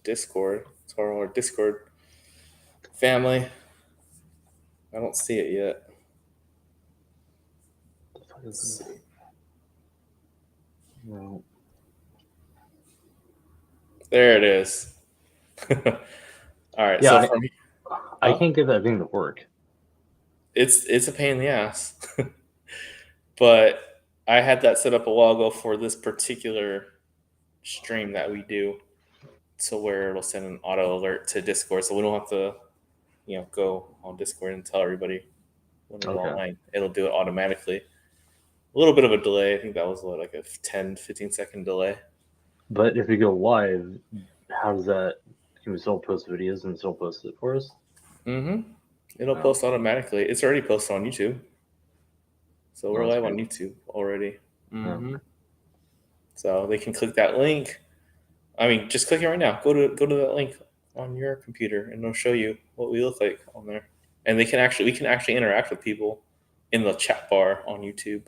Discord. To our Discord family. I don't see it yet. Let's see. No. There it is. All right. Yeah, So I can't get that thing to work. it's a pain in the ass. But I had that set up a while ago for this particular stream that we do, to where it'll send an auto alert to Discord, so we don't have to, go on Discord and tell everybody when we're online. It'll do it automatically. A little bit of a delay. I think that was like a 10-15 second delay. But if we go live, how does that? Can we still post videos and still post it for us? Mm-hmm. It'll post automatically. It's already posted on YouTube. So we're live on YouTube already. Mm-hmm. Yeah. So they can click that link. I mean, just click it right now. Go to that link on your computer, and it'll show you what we look like on there. And we can actually interact with people in the chat bar on YouTube.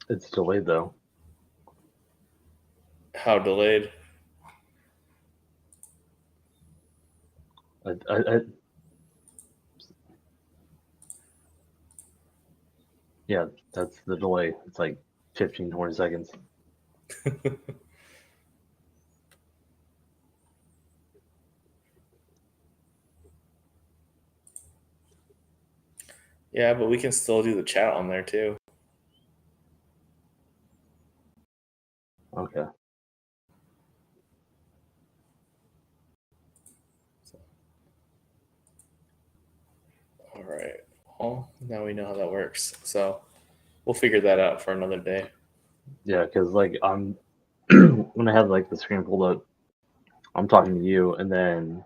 It's delayed though. How delayed? Yeah, that's the delay. It's like 15-20 seconds. Yeah, but we can still do the chat on there too. Okay. All right. Well, now we know how that works. So we'll figure that out for another day. Yeah, because like I'm when I have like the screen pulled up, I'm talking to you, and then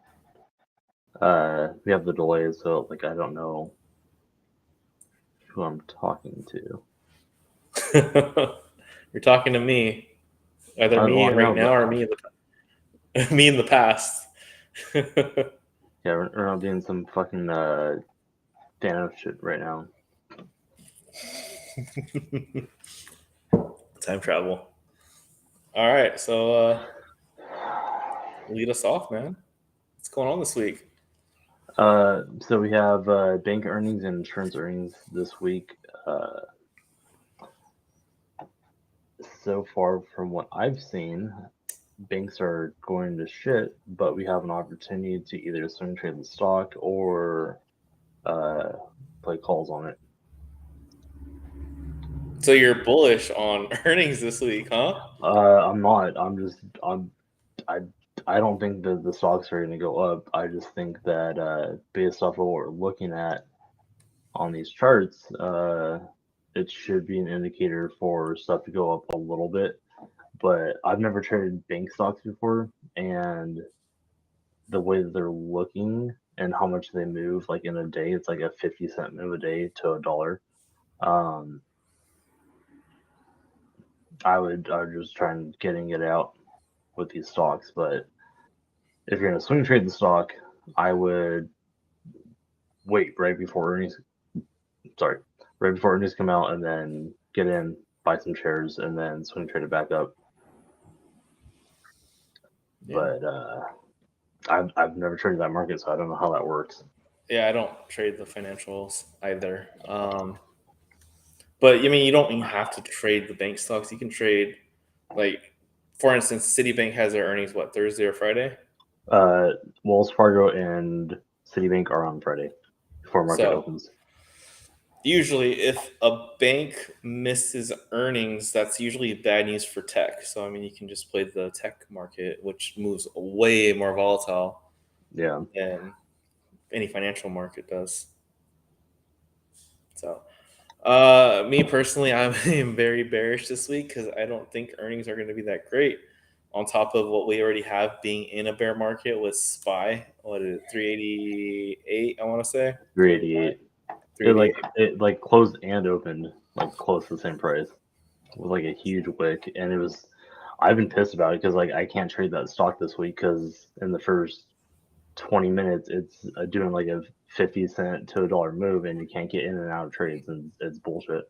we have the delay, so like I don't know who I'm talking to. You're talking to me, either me right now or me in the past. Yeah, we're not doing some fucking Thanos shit right now. Time travel. All right, so lead us off, man. What's going on this week? So we have bank earnings and insurance earnings this week. So far, from what I've seen, banks are going to shit, but we have an opportunity to either swing trade the stock or play calls on it. So you're bullish on earnings this week, huh? I'm not. I don't think that the stocks are going to go up. I just think that based off of what we're looking at on these charts, it should be an indicator for stuff to go up a little bit. But I've never traded bank stocks before, and the way that they're looking and how much they move, like in a day, it's like a 50-cent move a day to $1. I would just try and getting it out with these stocks, but if you're gonna swing trade the stock, I would wait right before earnings come out, and then get in, buy some shares, and then swing trade it back up. Yeah. But I've never traded that market, so I don't know how that works. Yeah, I don't trade the financials either. But I mean, you don't even have to trade the bank stocks. You can trade, like, for instance, Citibank has their earnings, what, Thursday or Friday? Wells Fargo and Citibank are on Friday before market opens. Usually, if a bank misses earnings, that's usually bad news for tech. So, I mean, you can just play the tech market, which moves way more volatile than any financial market does. So, me personally, I'm very bearish this week because I don't think earnings are going to be that great. On top of what we already have being in a bear market with SPY, what is it, 388? I want to say 388. It closed and opened like close to the same price with like a huge wick, and I've been pissed about it because like I can't trade that stock this week because in the first 20 minutes, it's doing like a 50 cent to $1 move, and you can't get in and out of trades, and it's bullshit.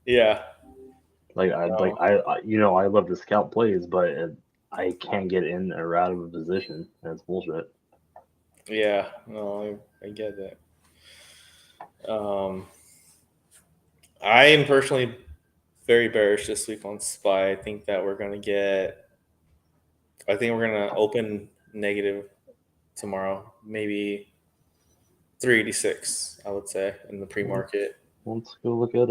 Yeah. Like No. I love to scout plays, but I can't get in or out of a position. That's bullshit. Yeah. No, I get that. I am personally very bearish this week on SPY. I think we're gonna open negative tomorrow, maybe 386. I would say in the pre-market. Let's go look at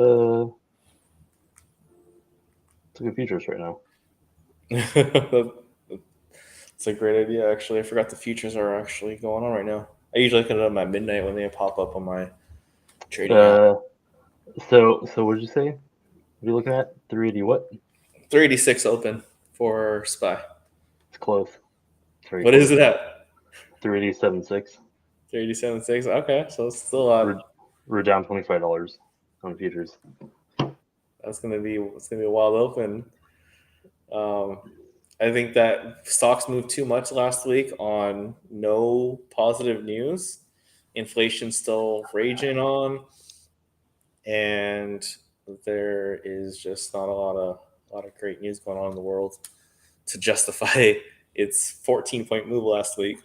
futures right now. It's a great idea, actually. I forgot the futures are actually going on right now. I usually look at them at midnight when they pop up on my trading app. So what'd you say? What are you looking at? 380 what? 386 open for SPY. It's close. It's very What close. is it at? 380.76. 387.6. Okay, so it's still up. We're down $25 on futures. It's gonna be a wild open. Um, I think that stocks moved too much last week on no positive news. Inflation's still raging on, and there is just not a lot of great news going on in the world to justify its 14-point move last week,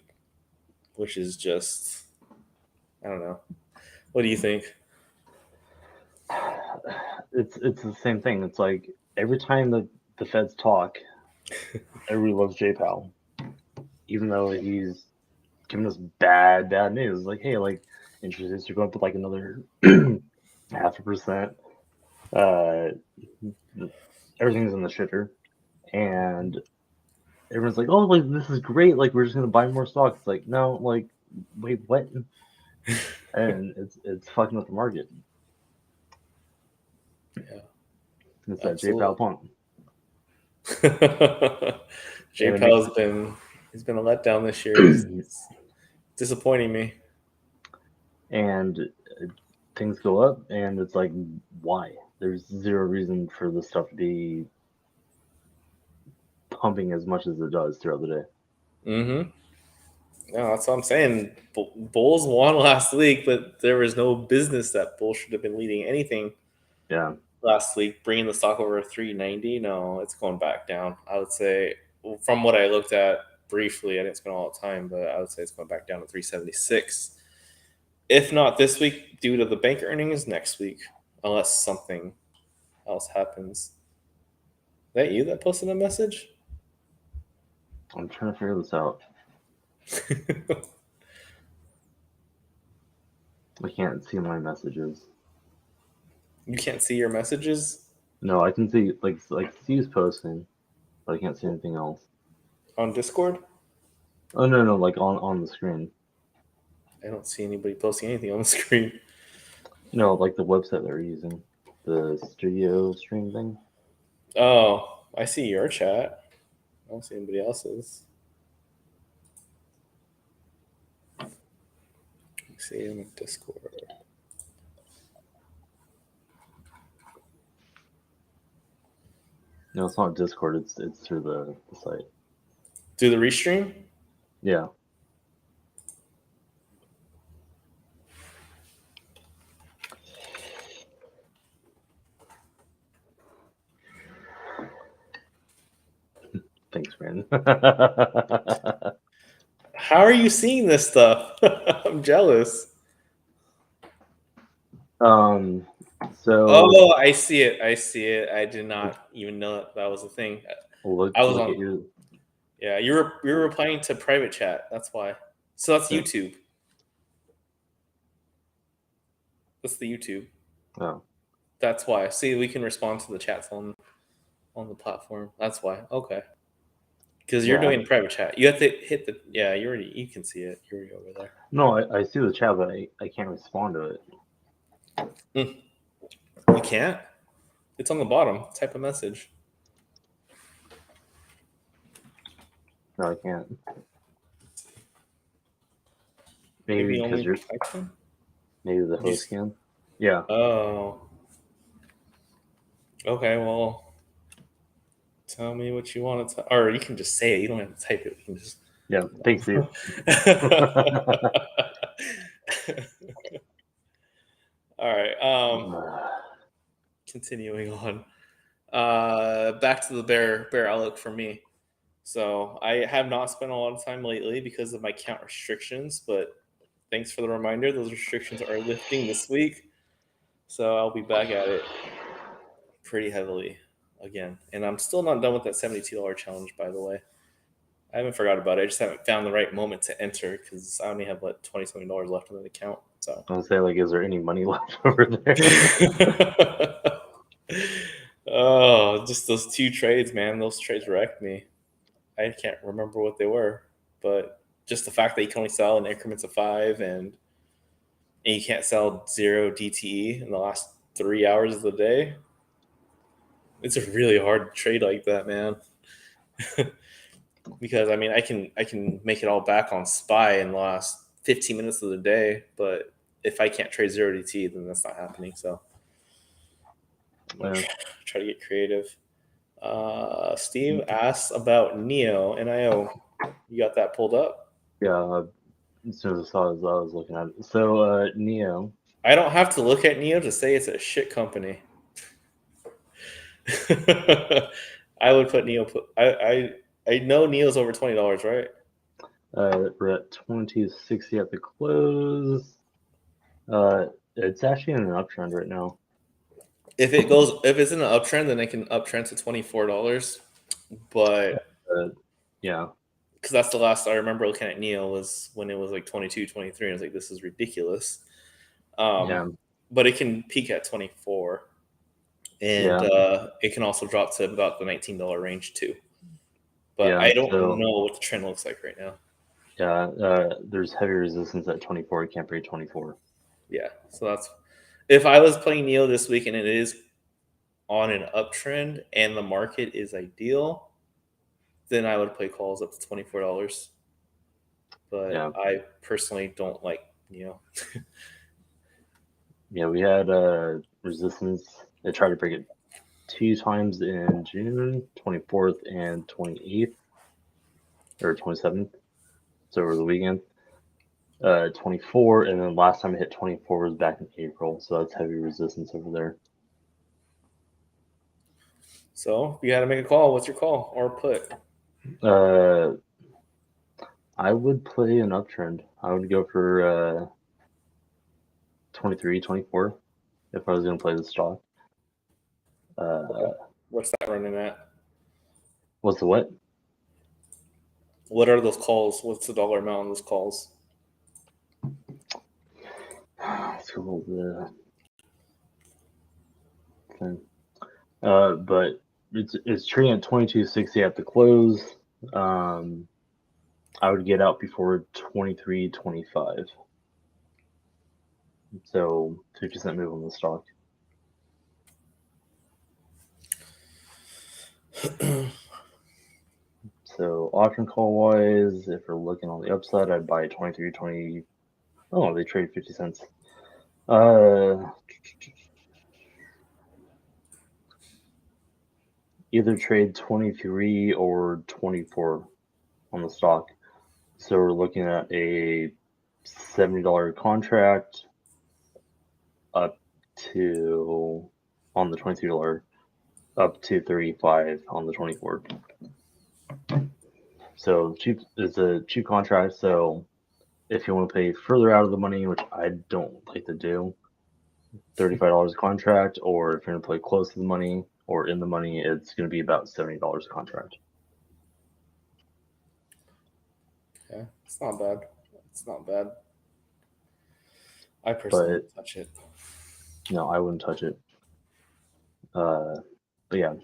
which is just, I don't know. What do you think? It's the same thing. It's like every time that the Feds talk, everybody loves J Powell, even though he's giving us bad news. Like, hey, like interest rates are going up to like another 0.5%. Everything's in the shitter, and everyone's like, oh, like this is great. Like we're just gonna buy more stocks. It's like, no, like wait, what? And it's fucking up the market. Yeah, It's that J Powell absolutely. pump. J And it makes Powell's he's been a letdown this year. He's disappointing me. and things go up, and it's like, why? There's zero reason for this stuff to be pumping as much as it does throughout the day. Mm-hmm. No, that's what I'm saying. Bulls won last week, but there was no business that Bulls should have been leading anything Yeah. last week, bringing the stock over 390. No, it's going back down. I would say, from what I looked at briefly, I didn't spend all the time, but I would say it's going back down to 376. If not this week, due to the bank earnings, next week, unless something else happens. Is that you that posted a message? I'm trying to figure this out. I can't see my messages. You can't see your messages No, I can see like Steve's posting, but I can't see anything else. on Discord? Oh no, like on the screen. I don't see anybody posting anything on the screen. No, like the website they're using, the studio stream thing. Oh, I see your chat. I don't see anybody else's. See him in Discord. No, it's not Discord. It's through the site. Do the restream? Yeah. Thanks, man. How are you seeing this stuff? I'm jealous. So Oh, I see it. I see it. I did not even know that was a thing. I was look on. at your. Yeah, you were replying to private chat. That's why. So that's Yeah. YouTube. That's the YouTube. Oh. That's why. See, we can respond to the chats on the platform. That's why. Okay. Because you're Yeah. doing private chat. You have to hit the. Yeah, you can see it. You're already over there. No, I see the chat, but I can't respond to it. You can't. It's on the bottom. Type a message. No, I can't. Maybe Maybe because only you're. type them. Maybe the You host can. Yeah. Oh. Okay. Well, tell me what you want to. Or you can just say it. You don't have to type it. You can just Yeah, thanks, Steve. All right. Continuing on. Back to the bear outlook for me. So I have not spent a lot of time lately because of my count restrictions, but thanks for the reminder. Those restrictions are lifting this week, so I'll be back at it pretty heavily again. And I'm still not done with that $72 challenge, by the way. I haven't forgot about it. I just haven't found the right moment to enter because I only have like $20 left on the account. So I was say, like, is there any money left over there? Oh, just those two trades, man. Those trades wrecked me. I can't remember what they were, but just the fact that you can only sell in increments of 5 and you can't sell 0 DTE in the last 3 hours of the day. It's a really hard trade like that, man. Because I mean, I can make it all back on SPY in the last 15 minutes of the day, but if I can't trade 0 DT, then that's not happening. So I'm gonna Yeah. try to get creative. Steve asks about Neo NIO. You got that pulled up? Yeah, as soon as I saw it, I was looking at it. So, Neo. I don't have to look at Neo to say it's a shit company. I would put Neo. I know Neo's over $20, right? We're at 2060 at the close. It's actually in an uptrend right now. If it's in an uptrend, then it can uptrend to $24. But Yeah, because that's the last I remember looking at Neo was when it was like 22, 23. And I was like, this is ridiculous. yeah, But it can peak at 24, and yeah, it can also drop to about the $19 range too. But yeah. I don't So, know what the trend looks like right now. yeah, there's heavy resistance at 24. You can't break 24. Yeah, so that's if I was playing Neo this week and it is on an uptrend and the market is ideal, then I would play calls up to $24. But Yeah, I personally don't like Neo. yeah. We had resistance. They tried to break it 2 times in June, 24th and 28th or 27th. So over the weekend. 24, and then last time it hit 24 was back in April. So that's heavy resistance over there. So you got to make a call. What's your call or put? I would play an uptrend. I would go for 23, 24 if I was going to play the stock. Okay. What's that running at? What's the what? What are those calls? What's the dollar amount on those calls? Let's go with the thing. But it's trading at 22.60 at the close. I would get out before 23.25. So 50% move on the stock. So option call wise, if we're looking on the upside, I'd buy 23.20. Oh, they trade 50 cents. Either trade 23 or 24 on the stock. So we're looking at a $70 contract up to on the $23, up to 35 on the 24. So cheap is a cheap contract. So if you want to pay further out of the money, which I don't like to do, $35 a contract, or if you're going to play close to the money or in the money, it's going to be about $70 a contract. Yeah, it's not bad. It's not bad. I personally wouldn't touch it. No, I wouldn't touch it. But yeah,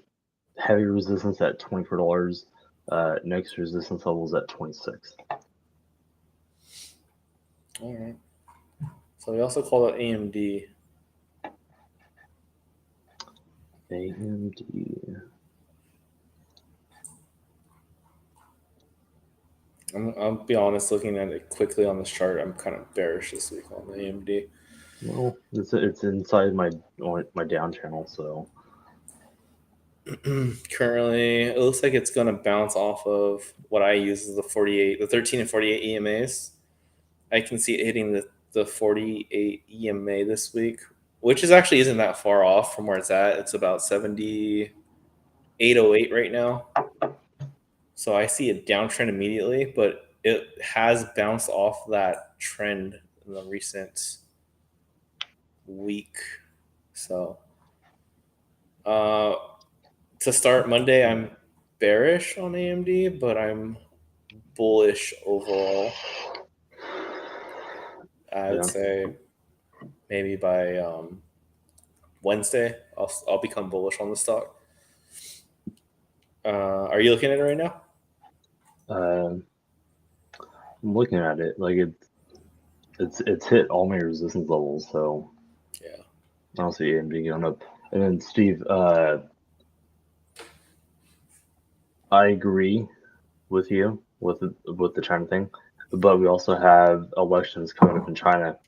heavy resistance at $24. Next resistance level is at 26. All right. So we also call it AMD. AMD. I'll be honest, looking at it quickly on this chart, I'm kind of bearish this week on the AMD. Well, it's inside my down channel, so Currently, it looks like it's going to bounce off of what I use as the 13 and 48 EMAs. I can see it hitting the 48 EMA this week, which is actually isn't that far off from where it's at. It's about 78.08 right now. So I see a downtrend immediately, but it has bounced off that trend in the recent week. So uh, to start Monday, I'm bearish on AMD, but I'm bullish overall. I would Yeah. say maybe by Wednesday, I'll become bullish on the stock. Are you looking at it right now? I'm looking at it like it's hit all my resistance levels, so Yeah. I don't see AMD going up. And then Steve, I agree with you with the China thing, but we also have elections coming up in China,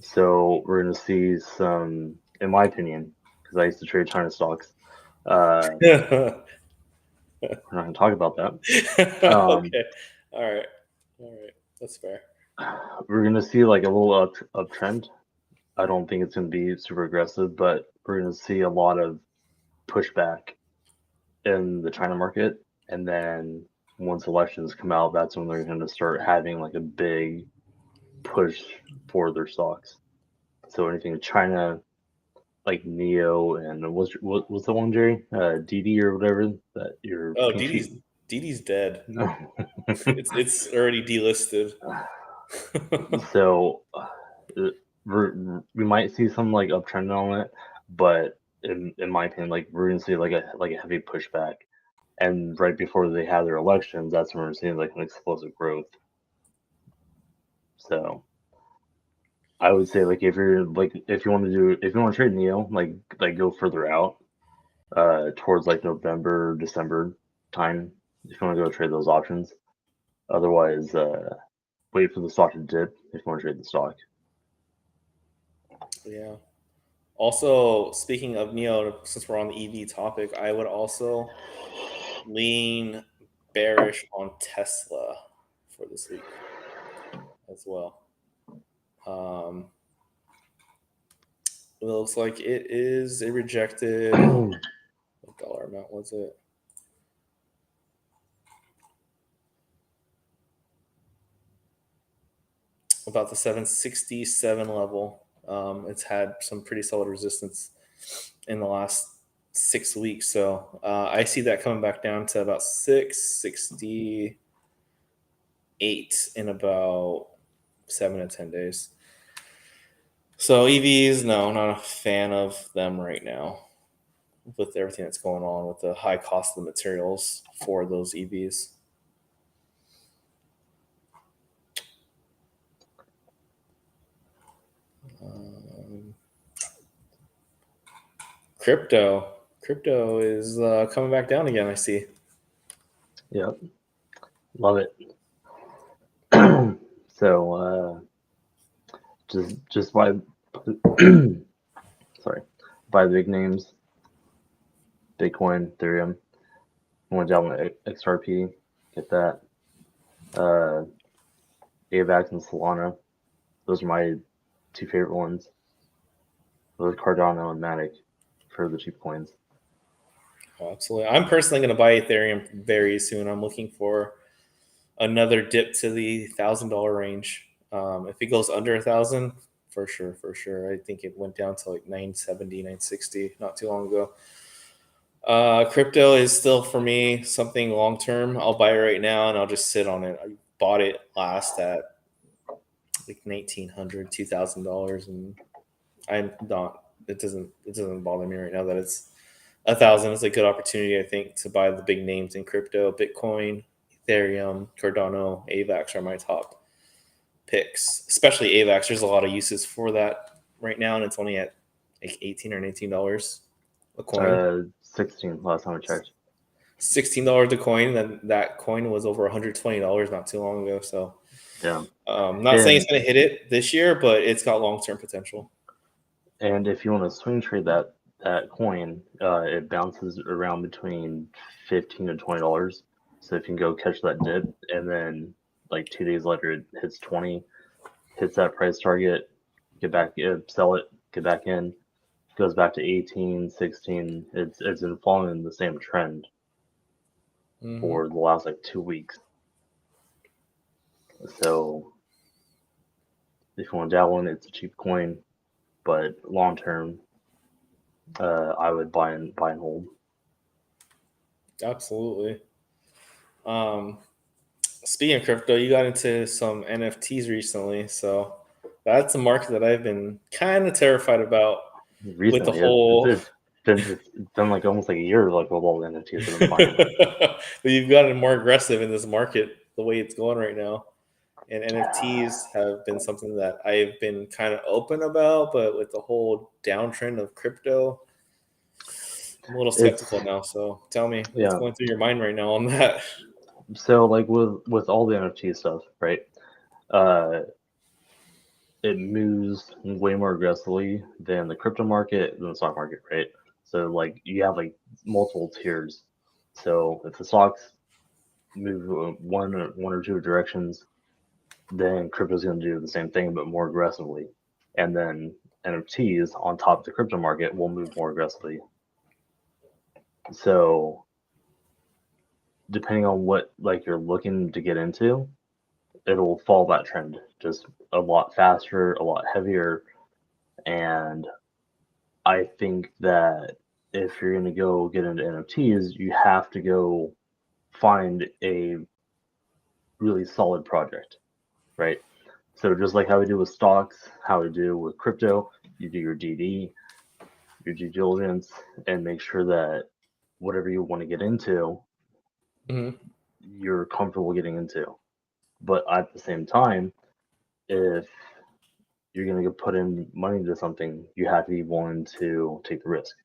so we're going to see some, in my opinion, because I used to trade China stocks. Okay. We're not going to talk about that. All right. All right. That's fair. We're going to see like a little uptrend. I don't think it's going to be super aggressive, but we're going to see a lot of pushback in the China market, and then once elections come out, that's when they're going to start having like a big push for their stocks. So anything China, like Neo, and what's the one, Jerry? DD or whatever that your Oh, pink sheet. DD's dead. It's already delisted. So we might see some like uptrend on it, but in my opinion, like we're gonna see like a heavy pushback. And right before they have their elections, that's when we're seeing like an explosive growth. So I would say like if you're like if you want to trade Neo, like go further out, towards like November, December time, if you want to go trade those options. Otherwise, wait for the stock to dip if you want to trade the stock. Yeah. Also, speaking of Neo, since we're on the EV topic, I would also lean bearish on Tesla for this week as well. Um, it looks like it is a rejected. What dollar amount was it? About the 767 level. It's had some pretty solid resistance in the last 6 weeks. So I see that coming back down to about 668 in about 7 to 10 days. So EVs, no, not a fan of them right now with everything that's going on with the high cost of the materials for those EVs. Um, crypto is coming back down again. I see. Yep, love it. So just buy sorry, buy the big names, Bitcoin, Ethereum. Went down the XRP, get that. AVAX and Solana. Those are my two favorite ones. Those Cardano and Matic for the cheap coins. Oh, absolutely. I'm personally going to buy Ethereum very soon. I'm looking for another dip to the $1,000 range. If it goes under 1,000, for sure, for sure. I think it went down to like 970, 960 not too long ago. Crypto is still for me something long term. I'll buy it right now and I'll just sit on it. I bought it last at like $1,900, $2,000, and I'm not. It doesn't bother me right now that it's 1,000. It's a good opportunity, I think, to buy the big names in crypto. Bitcoin, Ethereum, Cardano, AVAX are my top picks. Especially AVAX. There's a lot of uses for that right now, and it's only at like $18 or $19 a coin. 16 last time I checked. $16 a coin. Then that coin was over $120 not too long ago. So, Yeah. not saying it's going to hit it this year, but it's got long term potential. And if you want to swing trade that that coin, it bounces around between $15 to $20. So if you can go catch that dip, and then like 2 days later it hits 20, hits that price target, get back, sell it, get back in, goes back to 18, 16. It's been following the same trend Hmm. for the last like 2 weeks. So if you want to dabble in it, it's a cheap coin, but long term, I would buy and hold. Absolutely. Um, Speaking of crypto, you got into some NFTs recently, so that's a market that I've been kind of terrified about with the Recently, whole. it's been like almost like a year like with all the NFTs I've been buying. You've gotten more aggressive in this market the way it's going right now. And NFTs have been something that I've been kind of open about, but with the whole downtrend of crypto, I'm a little It's skeptical now. So tell me what's yeah. going through your mind right now on that. So like with all the NFT stuff, right? Uh, it moves way more aggressively than the crypto market than the stock market, right? So like you have like multiple tiers. So if the stocks move one or two directions, then crypto's going to do the same thing but more aggressively, and then NFTs on top of the crypto market will move more aggressively. So depending on what like you're looking to get into, it'll follow that trend just a lot faster, a lot heavier, and I think that if you're going to go get into NFTs, you have to go find a really solid project, right? So just like how we do with stocks, how we do with crypto, you do your DD, your due diligence, and make sure that whatever you want to get into, Mhm. you're comfortable getting into. But at the same time, if you're going to put in money into something, you have to be willing to take the risk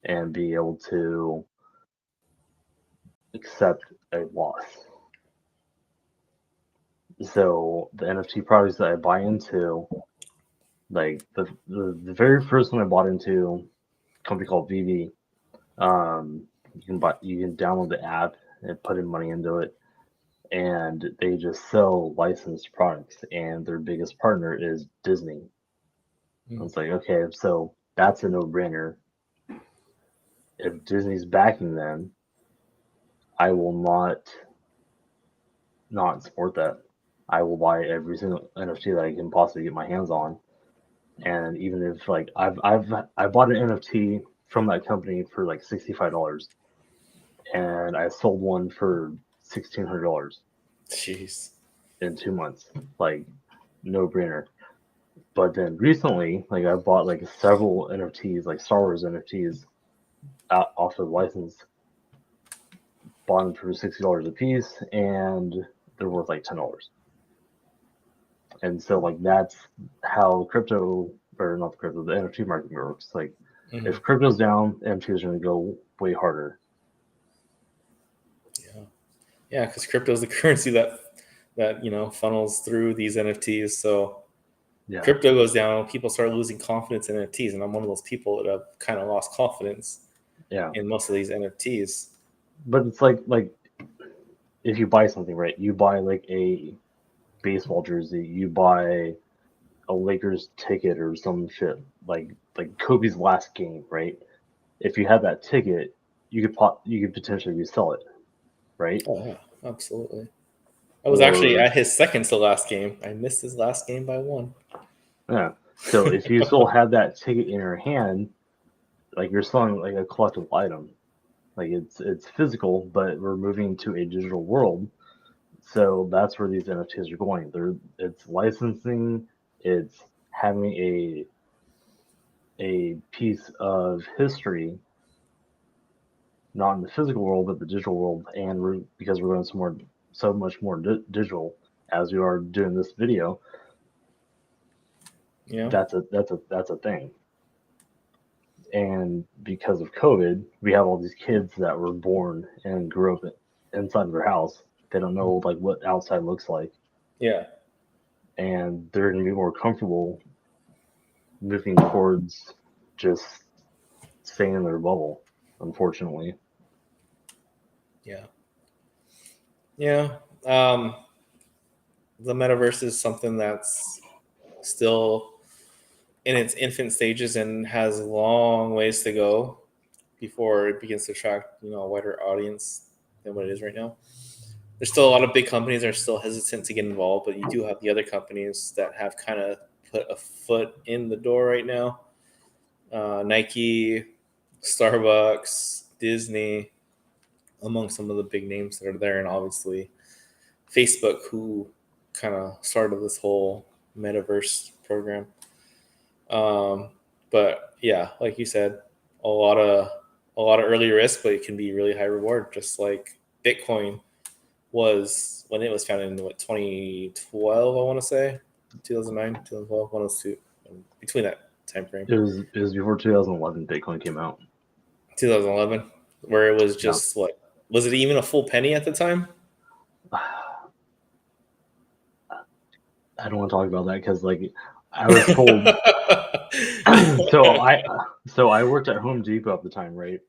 and be able to accept a loss. So the NFT projects that I buy into, like the very first one I bought into, a company called VV. You can download the app and put in money into it, and they just sell licensed products, and their biggest partner is Disney. I Mhm. was like, okay, so that's a no-brainer. If Disney's backing them, I will not support that. I will buy every single NFT that I can possibly get my hands on. And even if like I bought an NFT from that company for like $65, and I sold one for $1,600 Jeez. in 2 months. Like no brainer. But then recently, like I bought like several NFTs, like Star Wars NFTs, out off of license. Bought them for $60 a piece, and they're worth like $10. And so like that's how crypto, or not the crypto, the NFT market works. Like Hmm. if crypto's down, NFTs are going to go way harder. Yeah, yeah, because crypto is the currency that funnels through these NFTs. So Yeah, crypto goes down, people start losing confidence in NFTs, and I'm one of those people that have kind of lost confidence yeah. in most of these NFTs. But it's like if you buy something, right? You buy like a baseball jersey, you buy a Lakers ticket or some shit like Kobe's last game, right? If you had that ticket, you could potentially resell it, right? Oh yeah, absolutely. I was actually Or at his second to last game. I missed his last game by one. yeah. So if you still have that ticket in your hand, like you're selling like a collectible item. Like it's physical, but we're moving to a digital world. So that's where these NFTs are going. It's licensing, it's having a piece of history, not in the physical world but the digital world, and because we're going so much more digital as we are doing this video. Yeah. That's a thing. And because of COVID, we have all these kids that were born and grew up inside of their house. They don't know like what outside looks like, Yeah. and they're going to be more comfortable moving towards just staying in their bubble, unfortunately. Yeah. Yeah. The metaverse is something that's still in its infant stages and has long ways to go before it begins to attract, a wider audience than what it is right now. There's still a lot of big companies that are still hesitant to get involved, but you do have the other companies that have kind of put a foot in the door right now. Nike, Starbucks, Disney, among some of the big names that are there, and obviously Facebook, who kind of started this whole metaverse program. But yeah, like you said, a lot of early risk, but it can be really high reward. Just like Bitcoin was when it was founded in 2012, I want to say 2009, 2012, one of those two, between that time frame. It was before 2011 Bitcoin came out. 2011, where it was Yeah. just what was it even a full penny at the time? I don't want to talk about that because like I was told. so I worked at Home Depot at the time, right?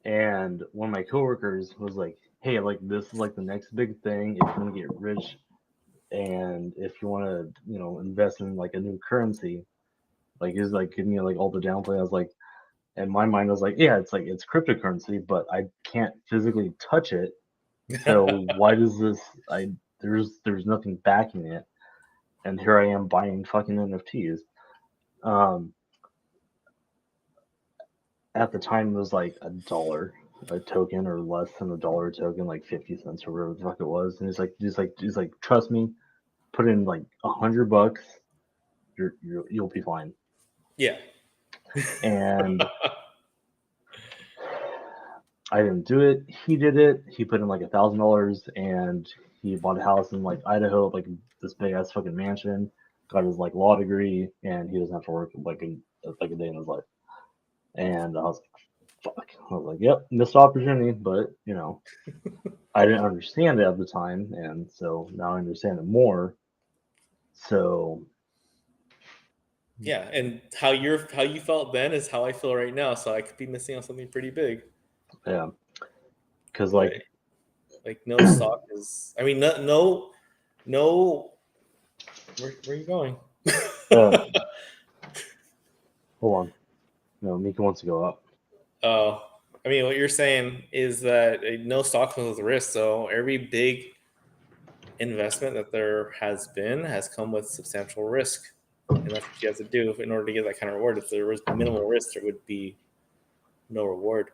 And one of my coworkers was like, "Hey, like this is like the next big thing if you want to get rich, and if you want to, invest in like a new currency." Like he's like giving me like all the downplay. I was like, in my mind, I was like, "Yeah, it's cryptocurrency, but I can't physically touch it. So why does this? There's nothing backing it, and here I am buying fucking NFTs." Um, at the time, it was like $1 a token or less than $1 a token, like 50 cents or whatever the fuck it was. And he's like, trust me, put in like $100, you'll be fine. Yeah. And I didn't do it. He did it. He put in like $1,000, and he bought a house in like Idaho, like this big ass fucking mansion. Got his like law degree, and he doesn't have to work like a day in his life. And I was like, fuck. I was like, yep, missed opportunity, but I didn't understand it at the time, and so now I understand it more. So Yeah, and how you felt then is how I feel right now. So I could be missing on something pretty big. yeah, because But like no stock is. I mean, no. Where are you going? hold on, no, Mika wants to go up. Oh, I mean, what you're saying is that no stock comes with risk. So every big investment that there has come with substantial risk, and that's what you have to do in order to get that kind of reward. If there was minimal risk, there would be no reward.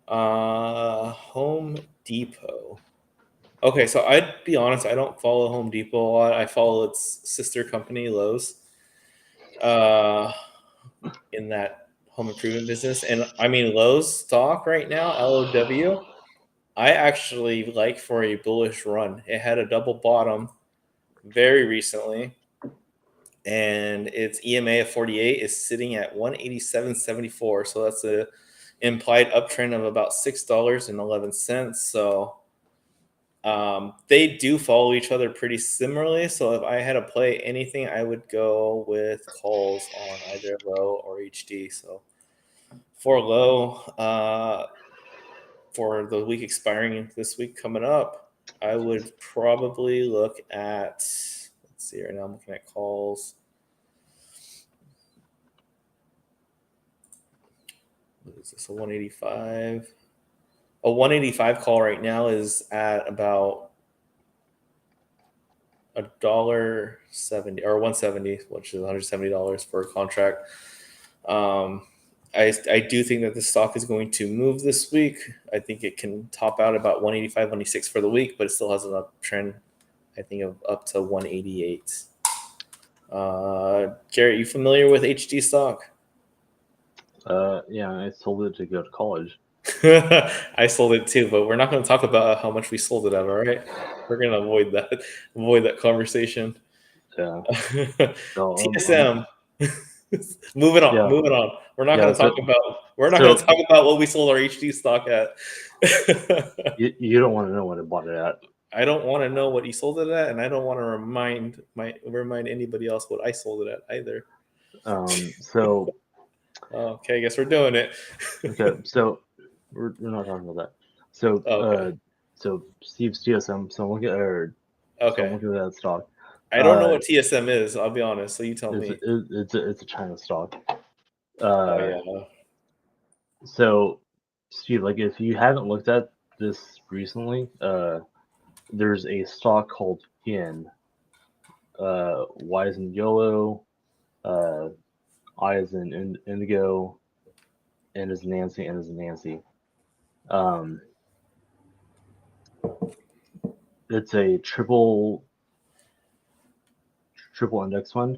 Home Depot. Okay, so I'd be honest, I don't follow Home Depot a lot. I follow its sister company, Lowe's, in that home improvement business. And I mean, Lowe's stock right now, LOW, I actually like for a bullish run. It had a double bottom very recently, and its EMA of 48 is sitting at 187.74. So that's a implied uptrend of about $6.11. So they do follow each other pretty similarly. So if I had to play anything, I would go with calls on either low or HD. So for low, for the week expiring this week coming up, I would probably look at, let's see, right now I'm looking at calls. What is this, a 185? A 185 call right now is at about $1.70 or 170, which is $170 for a contract. I do think that the stock is going to move this week. I think it can top out about 185, 186 for the week, but it still has an uptrend, I think, of up to 188. Garrett, you familiar with HD stock? Yeah, I sold it to go to college. I sold it too, but we're not going to talk about how much we sold it at. All right, we're going to avoid that conversation. Yeah. So, TSM. Moving on. yeah, Moving on. We're not yeah. going to talk about. We're not going to So talk about what we sold our HD stock at. you don't want to know what I bought it at. I don't want to know what you sold it at, and I don't want to remind anybody else what I sold it at either. So Okay, I guess we're doing it. Okay, so we're not talking about that. So Okay. so Steve's TSM. So I'm Okay. looking at that stock. I don't know Uh, what TSM is. I'll be honest. So you tell it's me. it's a China stock. Oh Uh, yeah. so Steve, like if you haven't looked at this recently, there's a stock called Yin. Y is in yellow. Uh, I is in indigo. N is Nancy. N is Nancy. Um, it's a triple index fund,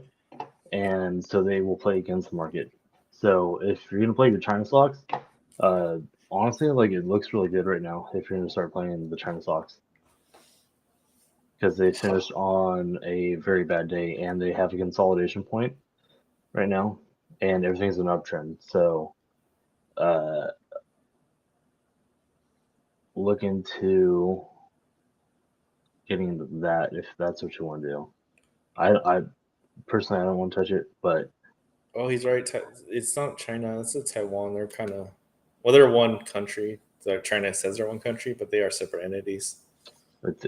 and so they will play against the market. So if you're gonna play your China stocks, uh, honestly, like it looks really good right now. If you're gonna start playing the China stocks, because they finished on a very bad day and they have a consolidation point right now, and everything's an uptrend. So uh, look into getting that if that's what you want to do. I personally I don't want to touch it, but Oh, he's right. It's not China. It's Taiwan. They're kind of well, they're one country. So China says they're one country, but they are separate entities. it's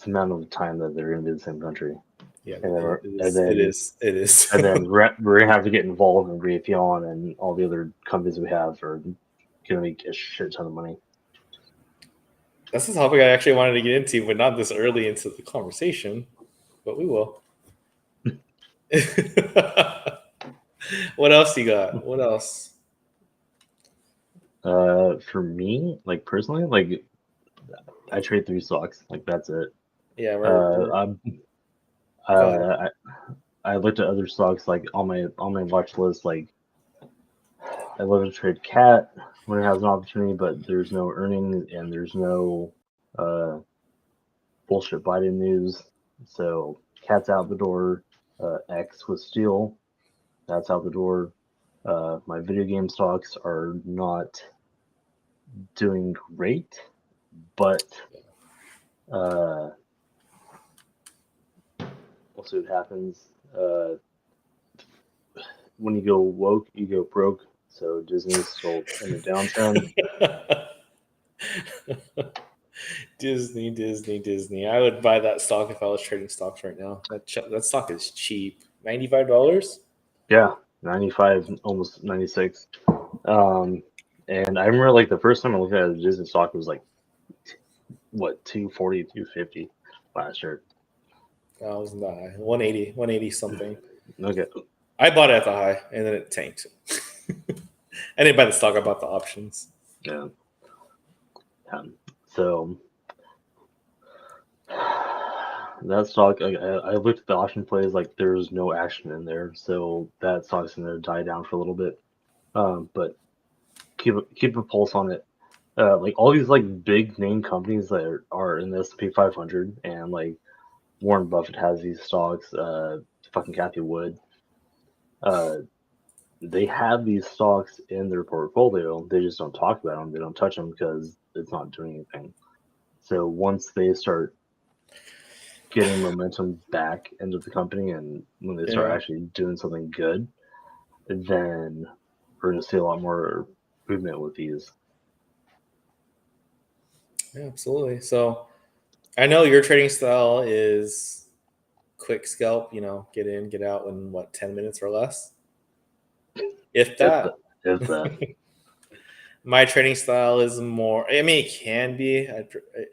a matter of time that they're going to be the same country, Yeah, and it is. It then is. It is. and then we're gonna have to get involved in Raytheon and all the other companies we have are gonna make a shit ton of money. That's a topic I actually wanted to get into, but not this early into the conversation. But we will. What else you got? What else? For me, like personally, like I trade three stocks, like that's it. Yeah, Uh, we're I'm, go ahead. uh, I looked at other stocks like on my watch list. Like I love to trade Cat when it has an opportunity, but there's no earnings and there's no uh, bullshit Biden news. So Cat's out the door. X with Steel, that's out the door. My video game stocks are not doing great, but uh, we'll see what happens. When you go woke, you go broke. So Disney's still in a downtrend. Disney. I would buy that stock if I was trading stocks right now. That stock is cheap. $95. Yeah, 95, almost 96. Um, and I remember like the first time I looked at a Disney stock, it was like what 240, 250 last year. I wasn't that high. 180 something. Okay, I bought it at the high and then it tanked. I didn't buy the stock. I bought the options. yeah. So that stock, I looked at the option plays, like there's no action in there, so that stock's gonna die down for a little bit. But keep a pulse on it. Like all these like big name companies that are in the S&P 500, and like Warren Buffett has these stocks. Fucking Kathy Wood. Uh, they have these stocks in their portfolio. They just don't talk about them. They don't touch them because it's not doing anything. So once they start getting momentum back into the company, and when they start Yeah. actually doing something good, then we're going to see a lot more movement with these. Yeah, absolutely. So I know your trading style is quick scalp, get in, get out in 10 minutes or less? If If the that. if the My trading style is more, I mean, it can be.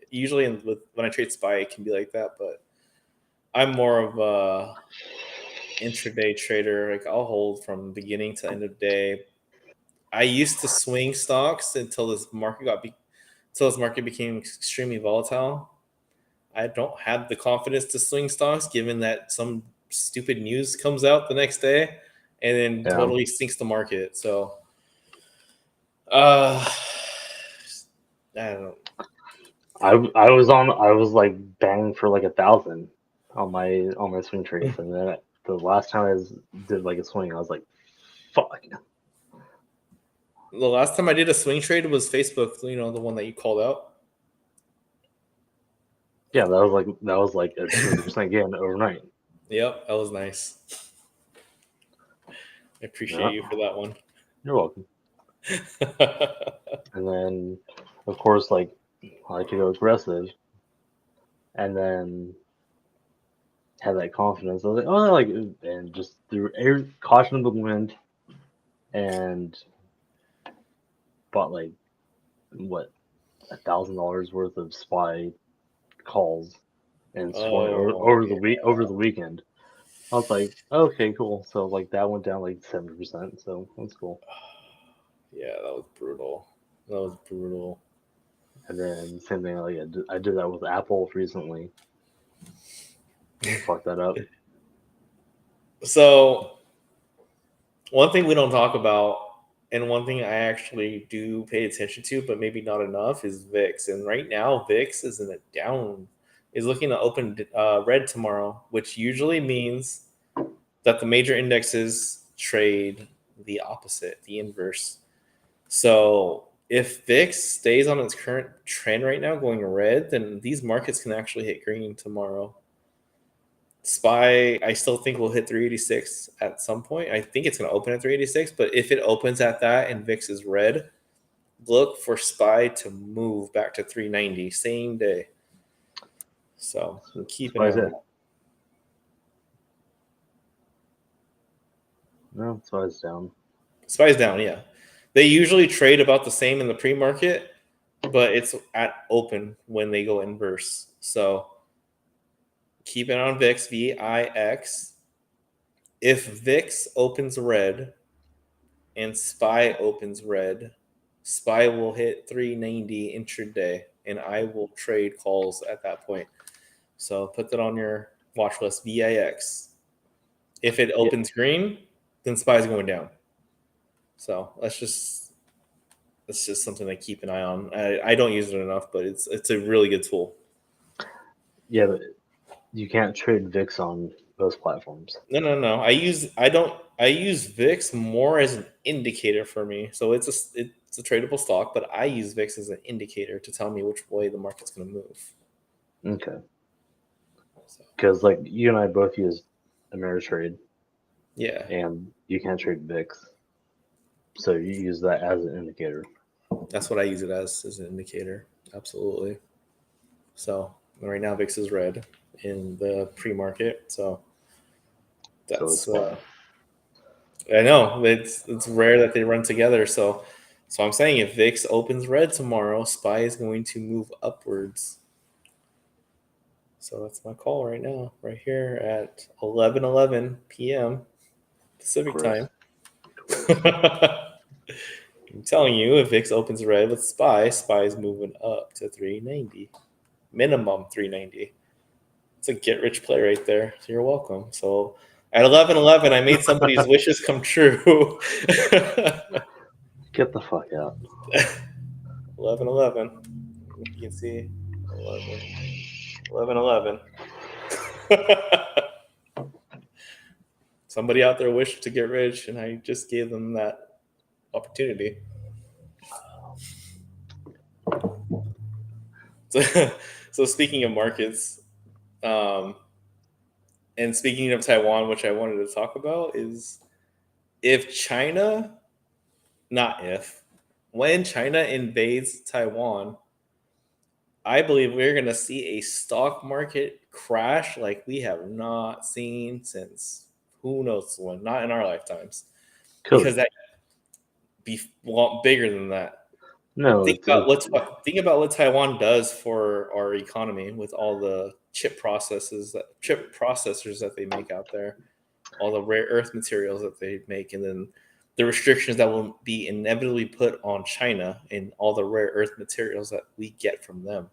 Usually when I trade SPY, it can be like that, but I'm more of a intraday trader. Like I'll hold from beginning to end of day. I used to swing stocks until this market became extremely volatile. I don't have the confidence to swing stocks given that some stupid news comes out the next day and then yeah, totally sinks the market. So, uh, I don't know. I was like banging for like 1,000 on my swing trades, and then the last time did like a swing, I was like, fuck. The last time I did a swing trade was Facebook, the one that you called out. Yeah, that was like a 200% gain overnight. Yep, that was nice. I appreciate Yeah, you for that one. You're welcome. And then, of course, like I like to go aggressive, and then have that confidence. I was like, oh, like, and just threw air caution to the wind, and bought like what $1,000 worth of SPY calls and swung it Oh yeah. over the weekend. I was like, okay, cool. So like that went down like 70%. So that's cool. Yeah, that was brutal. That was brutal. And then same thing, like I did that with Apple recently. Fuck that up. So one thing we don't talk about, and one thing I actually do pay attention to, but maybe not enough, is VIX. And right now, VIX is in a down, is looking to open red tomorrow, which usually means that the major indexes trade the opposite, the inverse. So if VIX stays on its current trend right now, going red, then these markets can actually hit green tomorrow. SPY, I still think will hit 386 at some point. I think it's going to open at 386, but if it opens at that and VIX is red, look for SPY to move back to 390 same day. So keep an eye SPY's on it. that. No, SPY's down. SPY's down, yeah. They usually trade about the same in the pre-market, but it's at open when they go inverse. So keep it on VIX, VIX. If VIX opens red and SPY opens red, SPY will hit 390 intraday, and I will trade calls at that point. So put that on your watch list, VIX. If it Yeah, opens green, then SPY is going down. So that's just something to keep an eye on. I don't use it enough, but it's a really good tool. yeah, but you can't trade VIX on those platforms. No. I use VIX more as an indicator for me. So it's a tradable stock, but I use VIX as an indicator to tell me which way the market's going to move. Okay. So Because like you and I both use Ameritrade, yeah, and you can't trade VIX, so you use that as an indicator. that's what I use it as an indicator. Absolutely. So right now VIX is red in the pre-market. So So it's that's fine. I know it's rare that they run together. So I'm saying if VIX opens red tomorrow, SPY is going to move upwards. So that's my call right now, right here at 11:11 p.m. Pacific Gross. time. Gross. I'm telling you, if VIX opens red with SPY, SPY is moving up to 390, minimum 390. It's a get rich play right there. So you're welcome. So at 11:11, I made somebody's wishes come true. Get the fuck out. 11:11. You can see 11:11. Somebody out there wished to get rich, and I just gave them that opportunity. So, so speaking of markets, um, and speaking of Taiwan, which I wanted to talk about, is if China, not if, when China invades Taiwan, I believe we're going to see a stock market crash like we have not seen since who knows when, not in our lifetimes, Could. because that be a lot bigger than that. No, Think about what Taiwan does for our economy with all the chip processors that they make out there, all the rare earth materials that they make, and then the restrictions that will be inevitably put on China and all the rare earth materials that we get from them.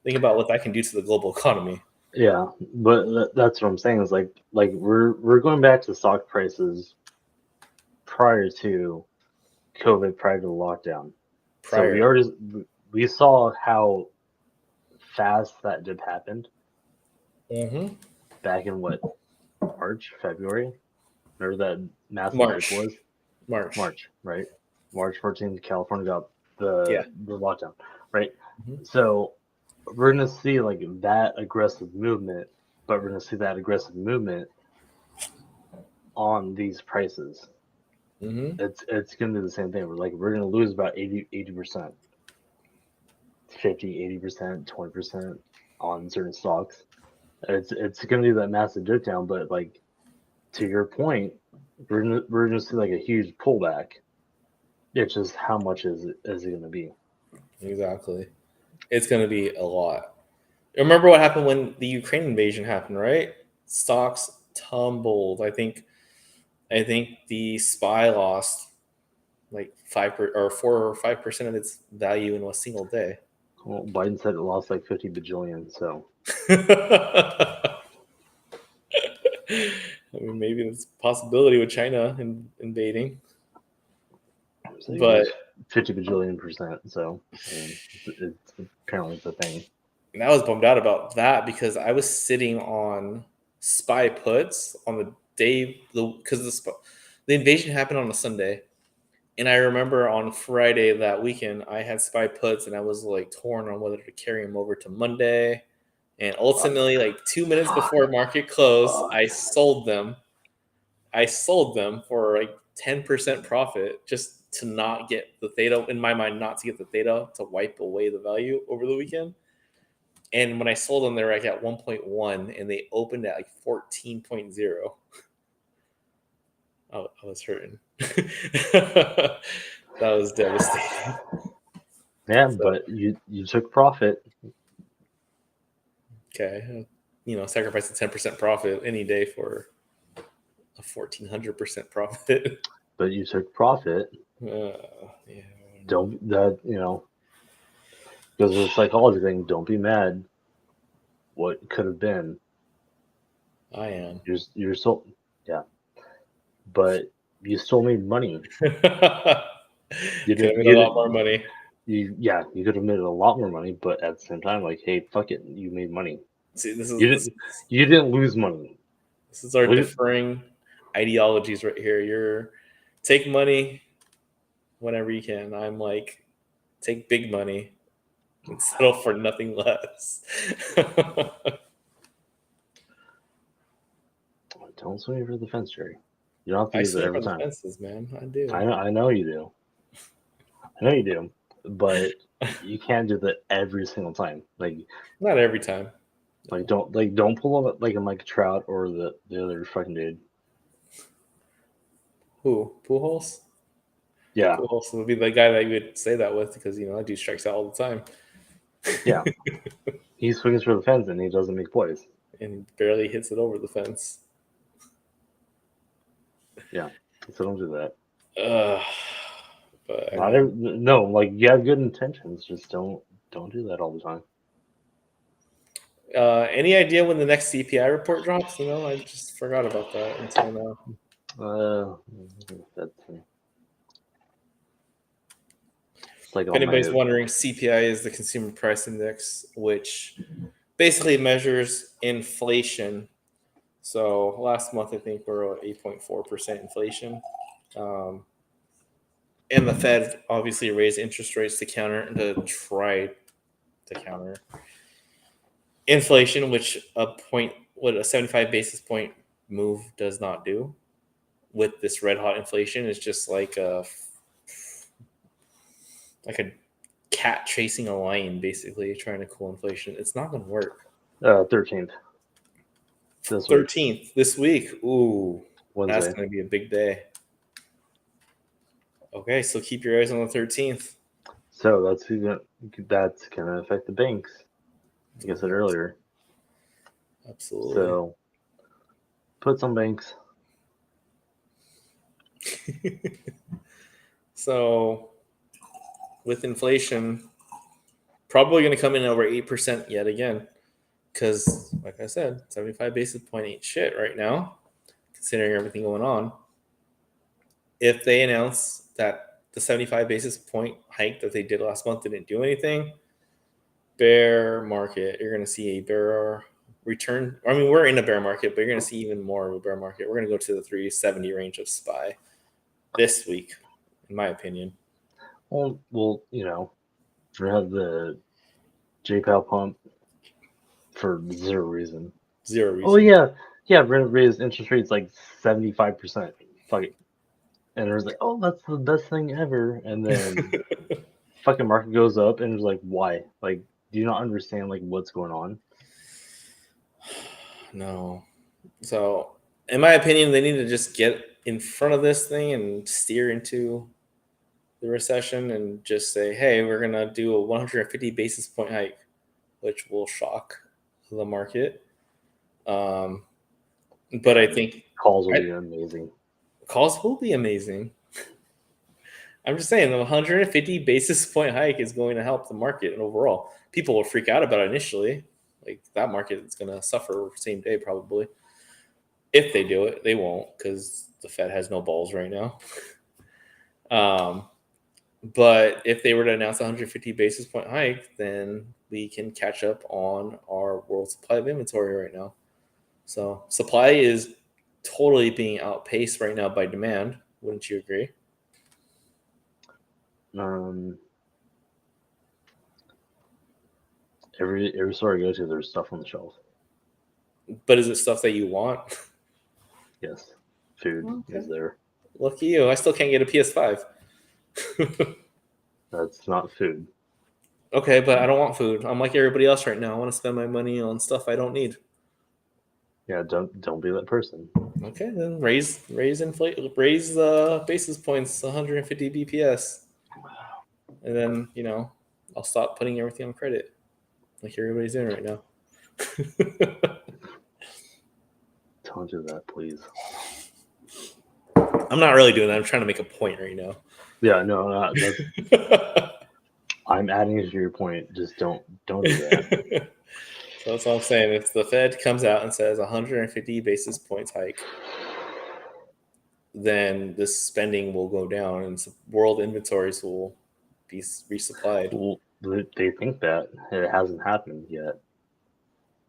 Think about what that can do to the global economy. yeah, but that's what I'm saying is like we're going back to stock prices prior to COVID, prior to the lockdown. So Prior, we saw how fast that dip happened hmm back in what March, February, or that massive dip March, was March, March, right? March 14th, California got yeah. the lockdown, right? Mhm. So we're gonna see like that aggressive movement, but we're gonna see that aggressive movement on these prices. Mm-hmm. It's gonna be the same thing. We're gonna lose about 80%, 50, 80%, 20% on certain stocks. It's gonna be that massive dip down, but like to your point, we're gonna see like a huge pullback. It's just how much is it gonna be? Exactly. It's going to be a lot. Remember what happened when the Ukraine invasion happened, right? Stocks tumbled. I think the SPY lost like 4 or 5% of its value in a single day. Well, Biden said it lost like 50 bajillion, so I mean, maybe it's a possibility with China invading, I'm saying it but was 50 bajillion percent. So I mean, it's apparently it's a thing. and I was bummed out about that because I was sitting on SPY puts on the day because the invasion happened on a Sunday. And I remember on Friday that weekend, I had SPY puts, and I was like torn on whether to carry them over to Monday. And ultimately, like 2 minutes before market close, I sold them. I sold them for like 10% profit just to not get the theta, in my mind, not to get the theta to wipe away the value over the weekend. And when I sold them, they were like at 1.1 and they opened at like 14.0. I was hurting. That was devastating. Yeah, So, but you took profit, okay, sacrifice a 10% profit any day for a 1,400% profit. but you took profit. Yeah, Don't that because of the psychology thing. Don't be mad. What could have been? I am. You're still yeah, but you still made money. Could have You didn't made a you lot didn't more money. you could have made a lot more money, but at the same time, like, hey, fuck it, you made money. See, this You is this didn't is you didn't lose money. this is our Look at differing ideologies right here. You're take money whenever you can. I'm like take big money and settle for nothing less. don't swing for the fence, Jerry. You don't have to I do that swing every for the time. fences, man. I do. I know you do. I know you do. But you can't do that every single time. Not every time. Don't pull up like a Mike Trout or the other fucking dude. Who? Pujols? Yeah, Pujols would be the guy that you would say that with because that dude strikes out all the time yeah. He swings for the fence and he doesn't make plays. and barely hits it over the fence. Yeah. So don't do that. Uh, but I Not mean, every, no, like you have good intentions, just don't do that all the time. any idea when the next CPI report drops? I just forgot about that until now. Uh, that's it's like If all anybody's my wondering, CPI is the Consumer Price Index, which basically measures inflation. So last month, I think we we're at 8.4% inflation. Um, and the Fed obviously raised interest rates to try to counter inflation, which a 75 basis point move does not do. With this red hot inflation, is just like a cat chasing a lion, basically trying to cool inflation. It's not going to work. 13th this week, 13th this week. Ooh, that's Wednesday. going to be a big day. Okay, so keep your eyes on the 13th. So that's gonna affect the banks, like I said earlier. Absolutely. So put some banks. So with inflation, probably going to come in over 8% yet again. Because, like I said, 75 basis point ain't shit right now, considering everything going on. If they announce that the 75 basis point hike that they did last month didn't do anything, bear market, you're going to see a bear return. I mean, we're in a bear market, but you're going to see even more of a bear market. We're going to go to the 370 range of SPY this week, in my opinion. Well, we have the JPAL pump for zero reason. Zero Oh reason. yeah, we're gonna raise interest rates like 75%. Fuck it. and it was like, oh, that's the best thing ever. And then fucking market goes up, and it was like, why? Like, do you not understand like what's going on? No. So, in my opinion, they need to just get in front of this thing and steer into the recession and just say, hey, we're going to do a 150 basis point hike, which will shock the market. But I think Calls will be amazing. calls will be amazing. I'm just saying the 150 basis point hike is going to help the market overall. People will freak out about it initially. Like that market is going to suffer same day probably. If they do it, they won't because the Fed has no balls right now. But if they were to announce a 150 basis point hike, then we can catch up on our world supply of inventory right now. So supply is totally being outpaced right now by demand. Wouldn't you agree? Um, every store I go to, there's stuff on the shelf. But is it stuff that you want? Yes, food is there. Lucky you. I still can't get a PS5. That's not food. Okay, but I don't want food. I'm like everybody else right now. I want to spend my money on stuff I don't need. Yeah, don't be that person. Okay, then raise the basis points 150 BPS, and then I'll stop putting everything on credit like everybody's doing right now. Don't do that, please. I'm not really doing that. I'm trying to make a point right now. Yeah, no, I'm adding to your point. Just don't do that. So that's all I'm saying. If the Fed comes out and says 150 basis points hike, then this spending will go down and world inventories will be resupplied. Well, they think that it hasn't happened yet.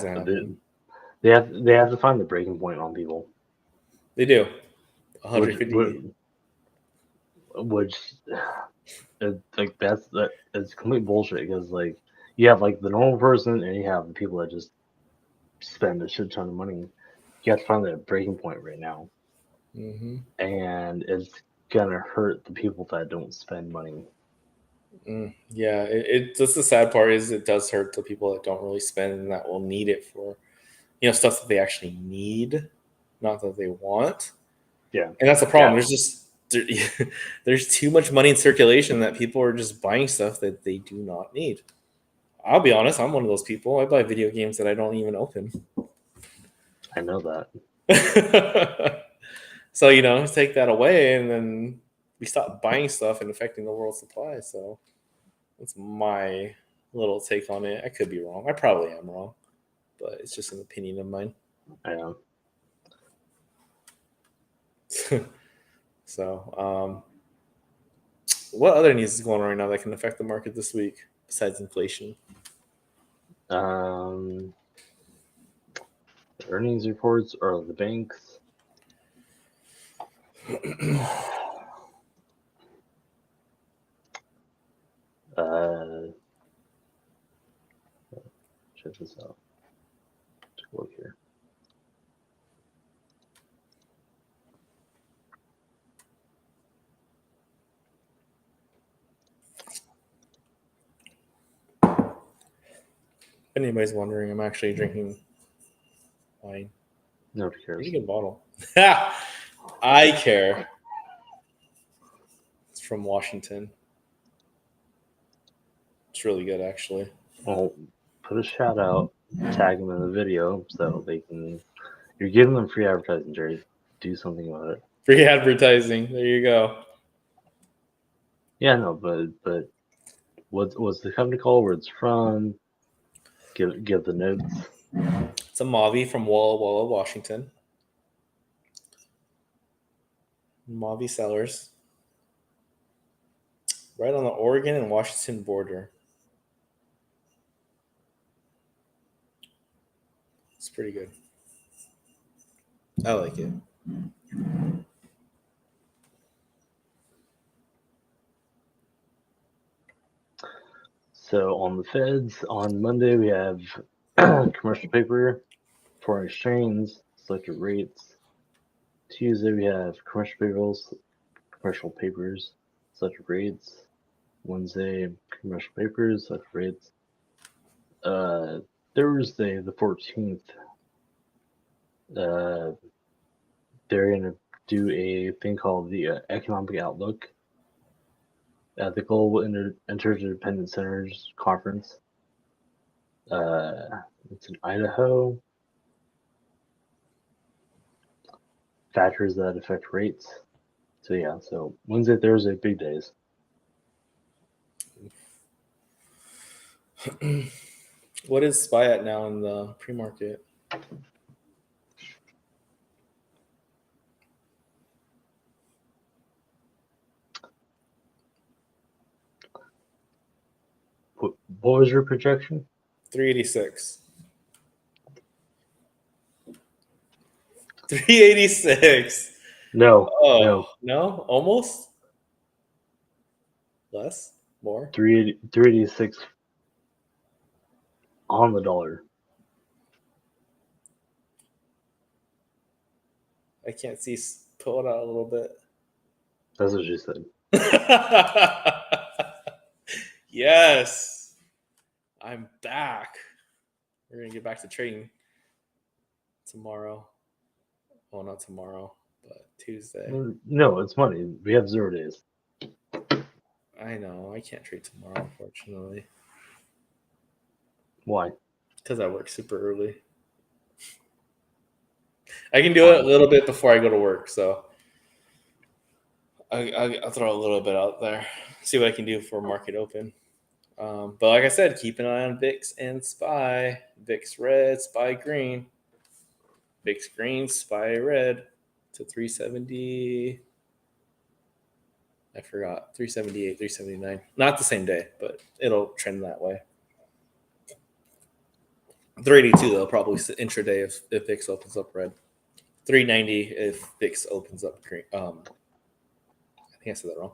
They have to find the breaking point on people. They do. 150. Which like it's complete bullshit because like you have like the normal person and you have the people that just spend a shit ton of money. You have to find that breaking point right now, and it's gonna hurt the people that don't spend money. Yeah, just the sad part is it does hurt the people that don't really spend and that will need it for stuff that they actually need, not that they want. Yeah, and that's the problem. There's too much money in circulation that people are just buying stuff that they do not need. I'll be honest, I'm one of those people. I buy video games that I don't even open. I know that. So take that away, and then we stop buying stuff and affecting the world supply. So that's my little take on it. I could be wrong. I probably am wrong, but it's just an opinion of mine. I am. So, what other news is going on right now that can affect the market this week besides inflation? The earnings reports are the banks. Check this out. Take a look here. If anybody's wondering, I'm actually drinking wine. Nobody cares. Pretty good bottle. I care. It's from Washington. It's really good, actually. Well, put a shout out, tag them in the video so they can. You're giving them free advertising, Jerry. Do something about it. Free advertising. There you go. Yeah, no, but what's the company called? Where it's from? Give the notes. It's a Mavi from Walla Walla, Washington. Mavi Cellars. Right on the Oregon and Washington border. It's pretty good. I like it. So on the Feds, on Monday we have commercial paper, foreign exchange, selected rates. Tuesday we have commercial commercial papers, such rates. Wednesday, commercial papers, such rates. Thursday, the 14th, they're going to do a thing called the Economic Outlook at the Global Interdependent Centers Conference. It's in Idaho. Factors that affect rates. So yeah, so Wednesday, Thursday, big days. What is SPY at now in the pre-market? What was your projection? 386. 386. No, Oh, no, almost less, more. 386 on the dollar. I can't see. Pull it out a little bit. That's what she said. Yes, I'm back. We're gonna get back to trading tomorrow. Well, not tomorrow, but Tuesday. No, it's money. We have 0 days. I know. I can't trade tomorrow, unfortunately, Why? because I work super early. I can do it a little bit before I go to work, so I'll throw a little bit out there. See what I can do for market open. But like I said, keep an eye on VIX and SPY. VIX red, SPY green. VIX green, SPY red to 370. I forgot 378, 379. Not the same day, but it'll trend that way. 382 though, probably intraday if VIX opens up red. 390 if VIX opens up green. I think I said that wrong.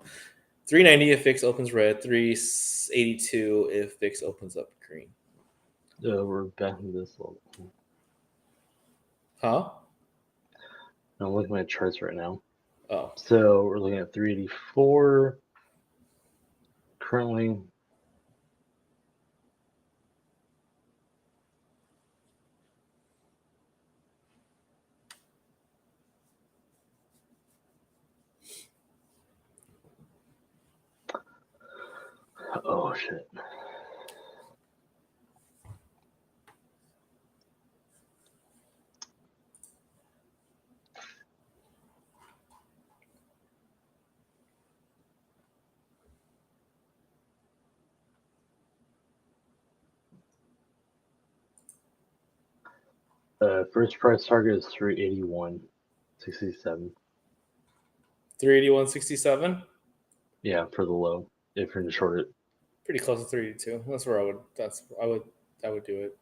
390 if VIX opens red. 382 if VIX opens up green. We're back in this level. Huh? I'm looking at my charts right now. Oh. So we're looking at 384 currently. Oh shit. First price target is 381.67. 381.67. Yeah, for the low. If you're gonna short it. Pretty close to 382. That's where I would. I would do it,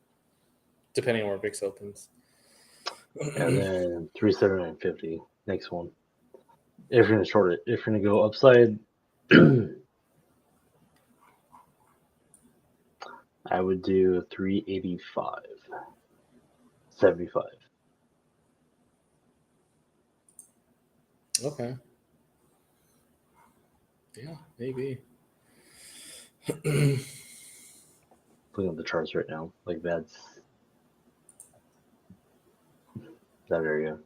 depending on where VIX opens. And then 379.50. Next one. If you're gonna short it. If you're gonna go upside, I would do 385.75. Okay. Yeah, maybe. Looking at the charts right now, like that's that area.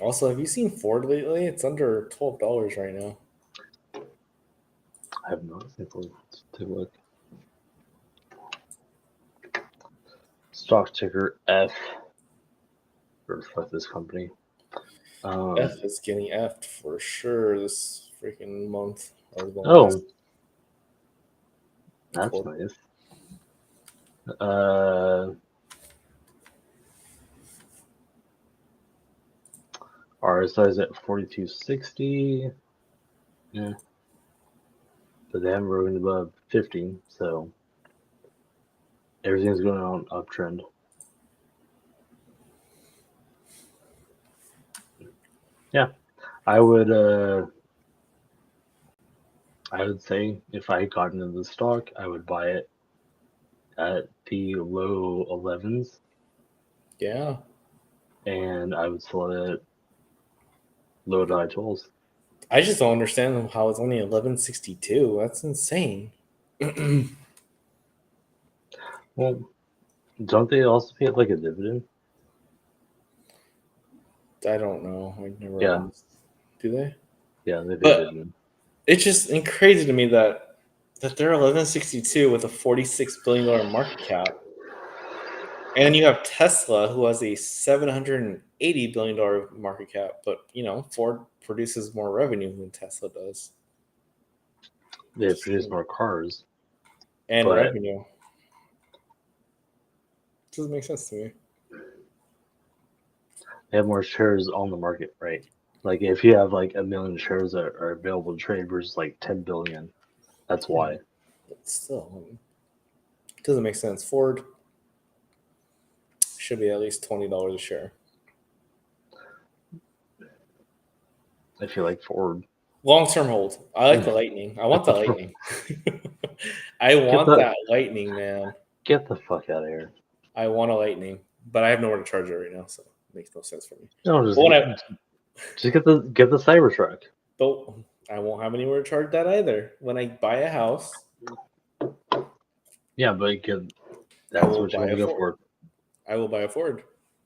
Also, have you seen Ford lately? It's under $12 right now. I have not seen Ford. Let's take a look. Stock ticker F. Reflect this company. F is getting effed for sure this freaking month or the Oh, last. that's quarter. nice. RSI is at 4260. Yeah. But they haven't broken above 50, so everything's going on uptrend. Yeah. I would say if I got into the stock, I would buy it at the low 11s Yeah. and I would sell it at low to high 12s. I just don't understand how it's only 11.62. That's insane. Well, don't they also pay like a dividend? I don't know. I never Yeah. understood. Do they? Yeah, they pay a But dividend. it's just crazy to me that they're 11.62 with a $46 billion market cap. And then you have Tesla, who has a $780 billion market cap, but Ford produces more revenue than Tesla does. They produce more cars, And but revenue. Doesn't make sense to me. they have more shares on the market, right? Like if you have like 1 million shares that are available to trade versus like 10 billion, that's Yeah, why. but still, it doesn't make sense. Ford should be at least $20 a share. If you like Ford, Long-term hold. I like the Lightning. I want the Lightning. I want that Lightning, man. Get the fuck out of here. I want a Lightning, but I have nowhere to charge it right now, so it makes no sense for me. No, just get the Cybertruck. But I won't have anywhere to charge that either. When I buy a house, Yeah, but that's what you want to go for. I will buy a Ford.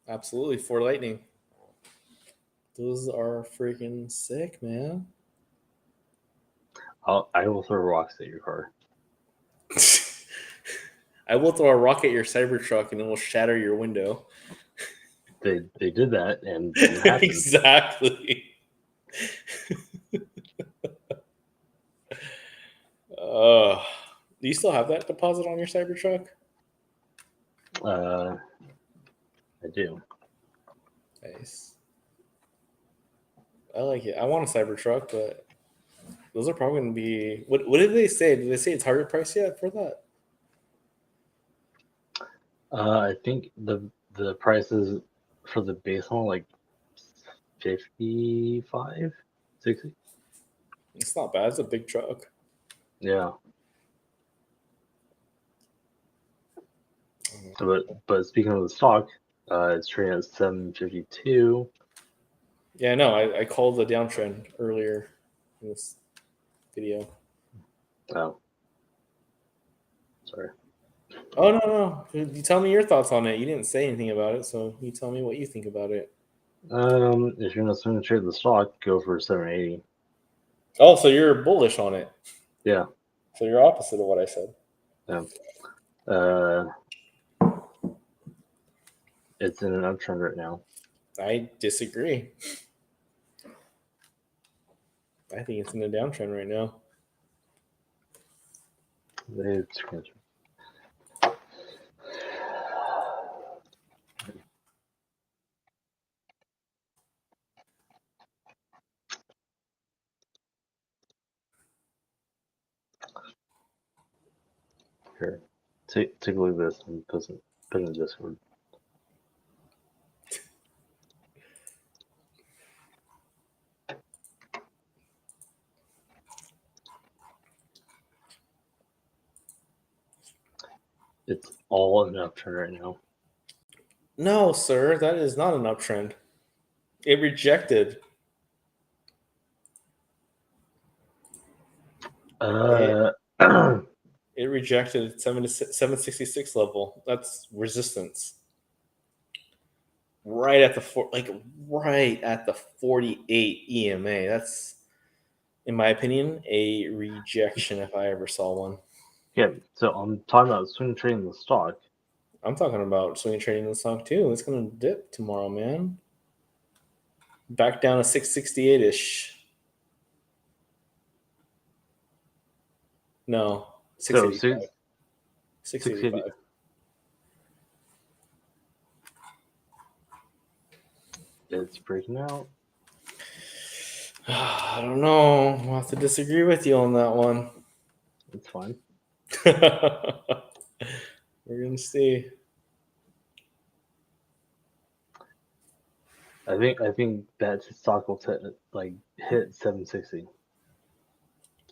Absolutely, Ford Lightning. Those are freaking sick, man. I will throw rocks at your car. I will throw a rock at your Cybertruck and it will shatter your window. They did that and didn't happen. Exactly. Do you still have that deposit on your Cybertruck? I do. Nice. I like it. I want a Cybertruck, but those are probably going to be. What did they say? Did they say a target price yet for that? I think the prices for the base one like 55, 60. It's not bad. It's a big truck. Yeah. But speaking of the stock, it's trading at 752. Yeah, no, I called the downtrend earlier in this video. Oh, sorry. Oh no. You tell me your thoughts on it. You didn't say anything about it, so you tell me what you think about it. If you're not going to trade the stock, go for 780. Oh, so you're bullish on it. Yeah. So you're opposite of what I said. Yeah. It's in an uptrend right now. I disagree. I think it's in a downtrend right now. Here, take a look at this and put it in the Discord. It's all an uptrend right now. No, sir, that is not an uptrend. It rejected. It rejected 766 level. That's resistance. Right at the 48 EMA. That's, in my opinion, a rejection if I ever saw one. Yeah, so I'm talking about swing trading the stock. I'm talking about swing trading the stock too. It's gonna dip tomorrow, man. Back down to 668 ish. No, 685. 685. It's breaking out. I don't know. I'll have to disagree with you on that one. It's fine. We're gonna see. I think that stock will hit 760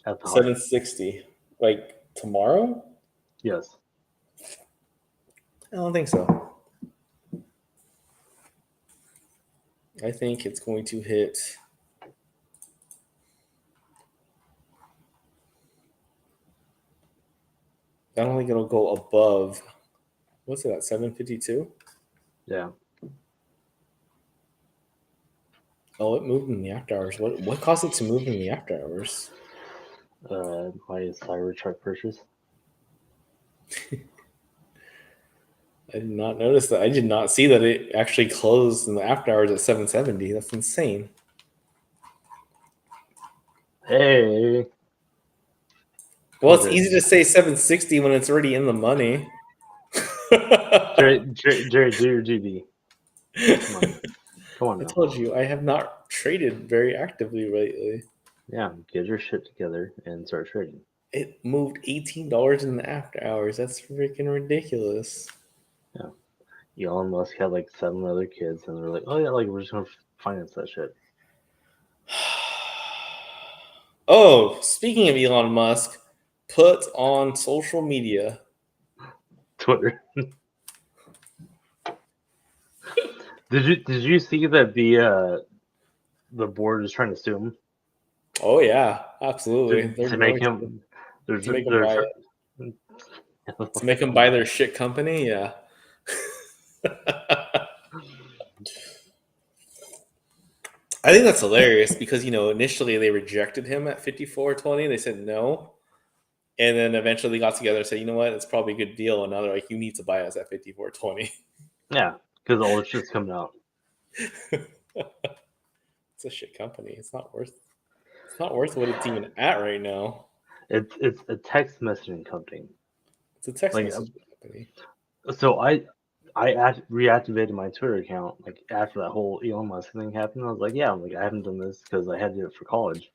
at the high. 760. Like tomorrow? Yes. I don't think so. I think it's going to hit. I don't think it'll go above. What's it at? 752? Yeah. Oh, it moved in the after hours. What caused it to move in the after hours? My Cybertruck purchase. I did not notice that. I did not see that it actually closed in the after hours at 770. That's insane. Hey. Well, it's easy to say 760 when it's already in the money. Jerry, do your GB. Come on I now. told you I have not traded very actively lately. Yeah, get your shit together and start trading. It moved $18 in the after hours. That's freaking ridiculous. Yeah. Elon Musk had like 7 other kids, and they're like, "Oh yeah, like we're just gonna finance that shit." Oh, speaking of Elon Musk, put on social media. Twitter. Did you see that the board is trying to sue him Oh yeah, absolutely. They're to make going him to make them they're buy it. To make them buy their shit company, yeah. I think that's hilarious because initially they rejected him at 54.20. They said no, and then eventually they got together and said, you know what, it's probably a good deal. And now they're like, you need to buy us at 54.20. Yeah, because all the shit's coming out. It's a shit company. It's not worth. It's not worth what it's even at right now. It's a text messaging company. It's a text Like messaging company. so, reactivated my Twitter account like after that whole Elon Musk thing happened. I was like, yeah, I'm like I haven't done this because I had to do it for college,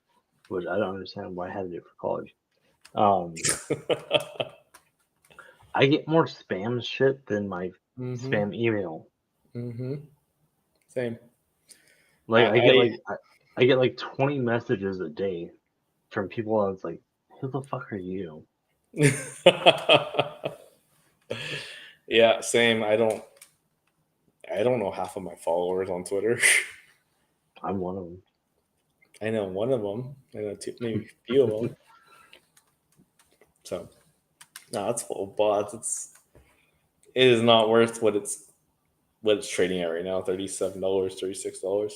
which I don't understand why I had to do it for college. I get more spam shit than my Mm-hmm. spam email. Mm-hmm. Same. Like I, I get like 20 messages a day from people. I was like, who the fuck are you? I yeah, same. I don't know half of my followers on Twitter. I'm one of them. I know one of them. I know two, maybe a few of them. So no, it's full of bots. It is not worth what it's trading at right now. $37, $36. I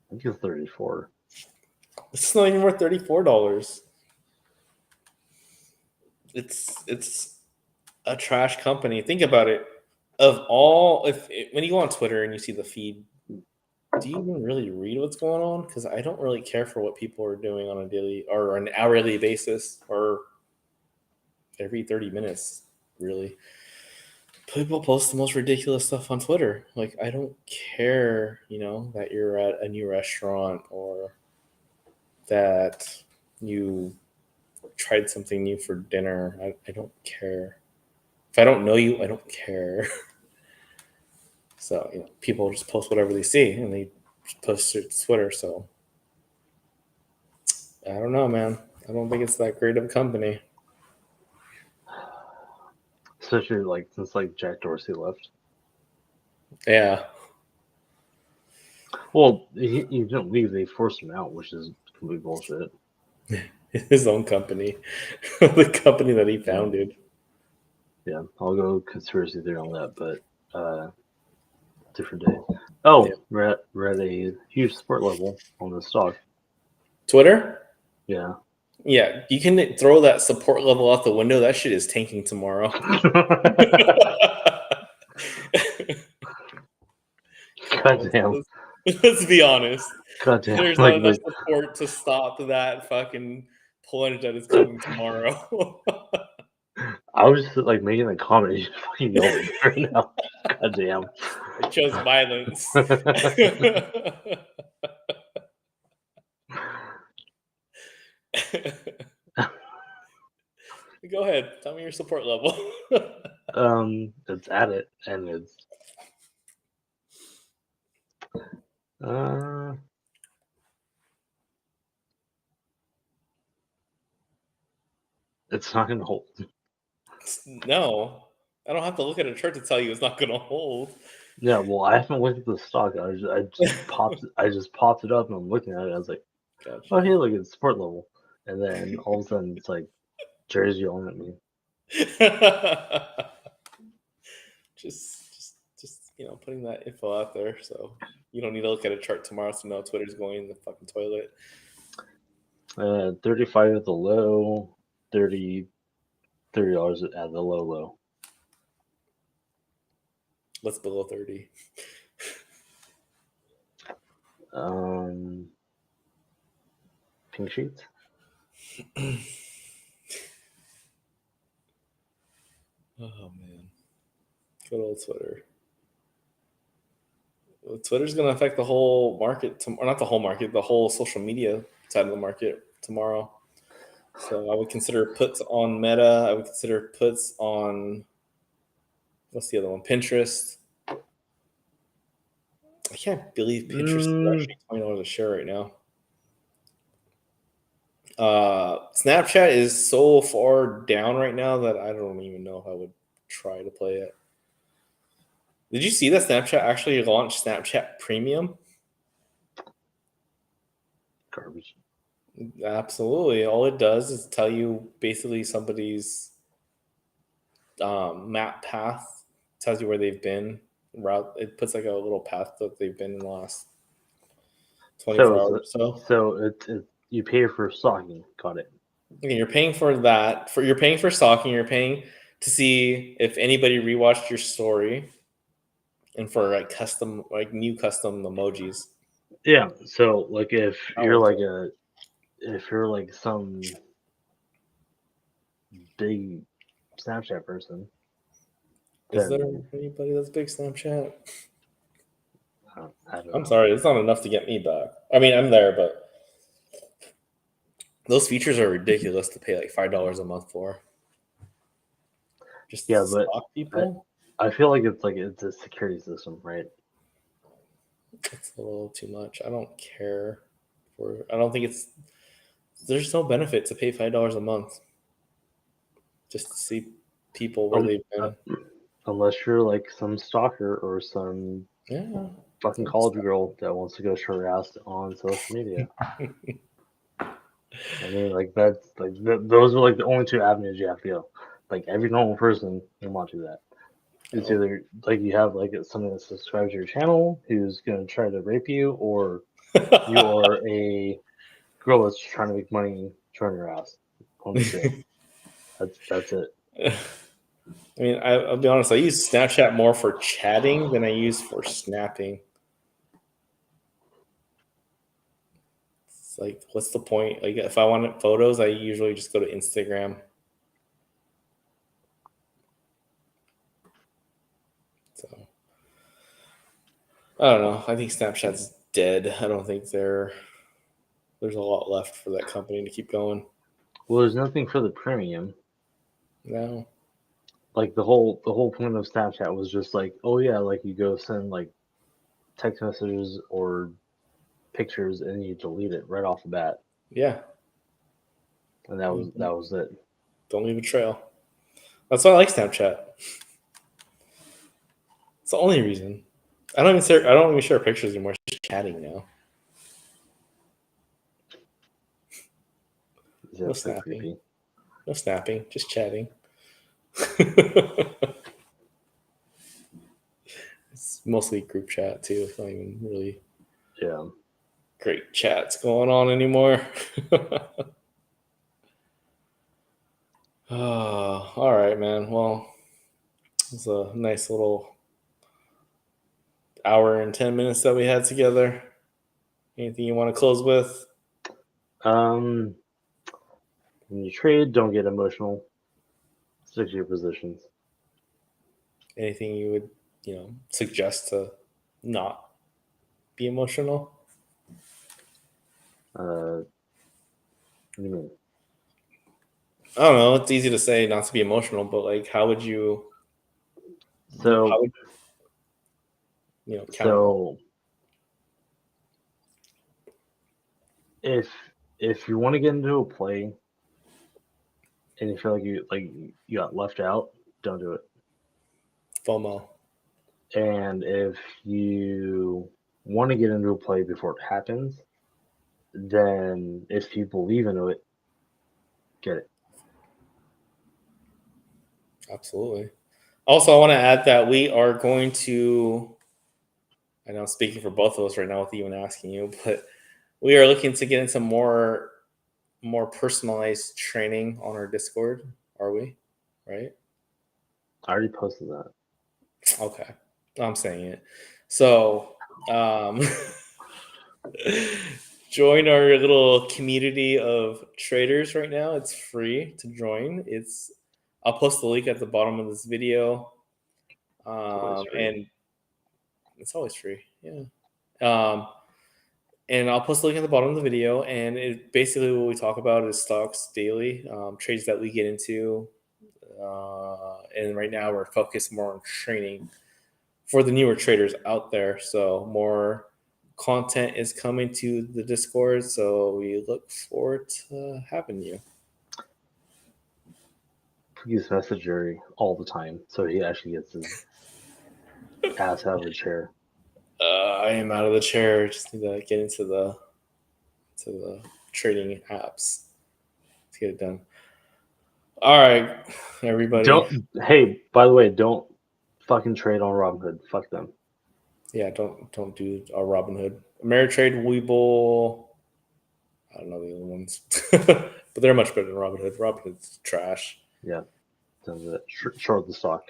think it's 34. It's not even worth $34. It's a trash company. Think about it. Of all, when you go on Twitter and you see the feed, do you even really read what's going on? Because I don't really care for what people are doing on a daily or an hourly basis or every 30 minutes, really. People post the most ridiculous stuff on Twitter. Like, I don't care, that you're at a new restaurant or that you tried something new for dinner. I don't care. If I don't know you, I don't care. So, people just post whatever they see and they post it to Twitter. So, I don't know, man. I don't think it's that great of a company. Especially like since like Jack Dorsey left. Yeah. Well, he didn't leave; they forced him out, which is complete bullshit. His own company, the company that he Yeah, founded. yeah. I'll go conspiracy theory on that, but different day. Yeah. Oh, we're at a huge support level on the stock. Twitter? Yeah. Yeah, you can throw that support level out the window. That shit is tanking tomorrow. Come on, God damn. let's be honest. God damn. There's not enough support to stop that fucking plunge that is coming tomorrow. I was just like making a comment. You just fucking yelled at me right now. God damn. I chose violence. Go ahead. Tell me your support level. It's at it, and uh, it's not gonna hold. No, I don't have to look at a chart to tell you it's not going to hold. Yeah, well, I haven't looked at the stock. I just popped it up and I'm looking at it. I was like, oh, Gotcha. hey, look, it's support level. And then all of a sudden, it's like Jerry's yelling at me. just putting that info out there, so you don't need to look at a chart tomorrow to know Twitter's going in the fucking toilet. 35 at the low, 30 $30 at the low. What's below 30? Pink sheets. Oh man, good old Twitter. Well, Twitter's going to affect the whole market, or not the whole market, the whole social media side of the market tomorrow. So I would consider puts on Meta. I would consider puts on, what's the other one? Pinterest. I can't believe Pinterest is actually $20 a share right now. Snapchat is so far down right now that I don't even know if I would try to play it. Did you see that Snapchat actually launched Snapchat Premium? Garbage. Absolutely. All it does is tell you basically somebody's map path, tells you where they've been. Route. It puts like a little path that they've been in the last 24 hours or so. So it you pay for stalking. Got it. Okay, you're paying for that. You're paying for stalking. You're paying to see if anybody rewatched your story, and for like custom, like new custom emojis. Yeah. So like That one's dope. if you're like some big Snapchat person, Is there then anybody that's big Snapchat? I don't I'm know. sorry, it's not enough to get me back. I mean, I'm there, but those features are ridiculous to pay like $5 a month for. Just to Yeah, but stalk I people. I feel like it's a security system, right? It's a little too much. I don't care for. I don't think it's. There's no benefit to pay $5 a month just to see people where Um, they've uh, been. unless you're like some stalker or some Yeah. fucking college girl that wants to go harass on social media. I mean, like that's like those are like the only two avenues you have to go. Like every normal person will not do that. It's Oh. either like you have like somebody that subscribes to your channel who's gonna try to rape you, or you are a girl that's trying to make money showing your ass. One of the two. That's it. I mean, I'll be honest. I use Snapchat more for chatting than I use for snapping. It's like, what's the point? Like, if I want photos, I usually just go to Instagram. So I don't know. I think Snapchat's dead. I don't think there's a lot left for that company to keep going. Well, there's nothing for the premium. No. Like the whole point of Snapchat was just like, oh yeah, like you go send like text messages or pictures and you delete it right off the bat, Yeah. and that was it. Don't leave a trail. That's why I like Snapchat. It's the only reason. I don't even share pictures anymore. It's just chatting now. No Yeah, so snapping. creepy. No snapping. Just chatting. It's mostly group chat too. It's not even really Yeah. great chats going on anymore. Oh, all right, man. Well, it's a nice little hour and 10 minutes that we had together. Anything you want to close with? Um, when you trade, don't get emotional. Stick to your positions. Anything you would, suggest to not be emotional? What do you mean? I don't know. It's easy to say not to be emotional, but like, how would you? How So would counter? so if you want to get into a play and you feel like you got left out, don't do it. FOMO. And if you want to get into a play before it happens, then if you believe in it, get it. Absolutely. Also, I want to add that we are going to, I know I'm speaking for both of us right now with even asking you, but we are looking to get into more personalized training on our Discord. Are we? Right? I already posted that. Okay. I'm saying it. So, um, join our little community of traders right now. It's free to join. I'll post the link at the bottom of this video. It's always free. And it's always free. Yeah. Um, and I'll post the link at the bottom of the video. And it basically what we talk about is stocks daily, trades that we get into. And right now we're focused more on training for the newer traders out there. So more content is coming to the Discord. So we look forward to having you. Please message Jerry all the time so he actually gets his ass out of the chair. I am out of the chair. Just need to get into the trading apps to get it done. All right, everybody. Hey, by the way, don't fucking trade on Robinhood. Fuck them. Yeah, don't do a Robinhood. Ameritrade, Webull. I don't know the other ones, but they're much better than Robinhood. Robinhood's trash. Yeah, short the stock.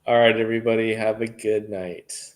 All right, everybody. Have a good night.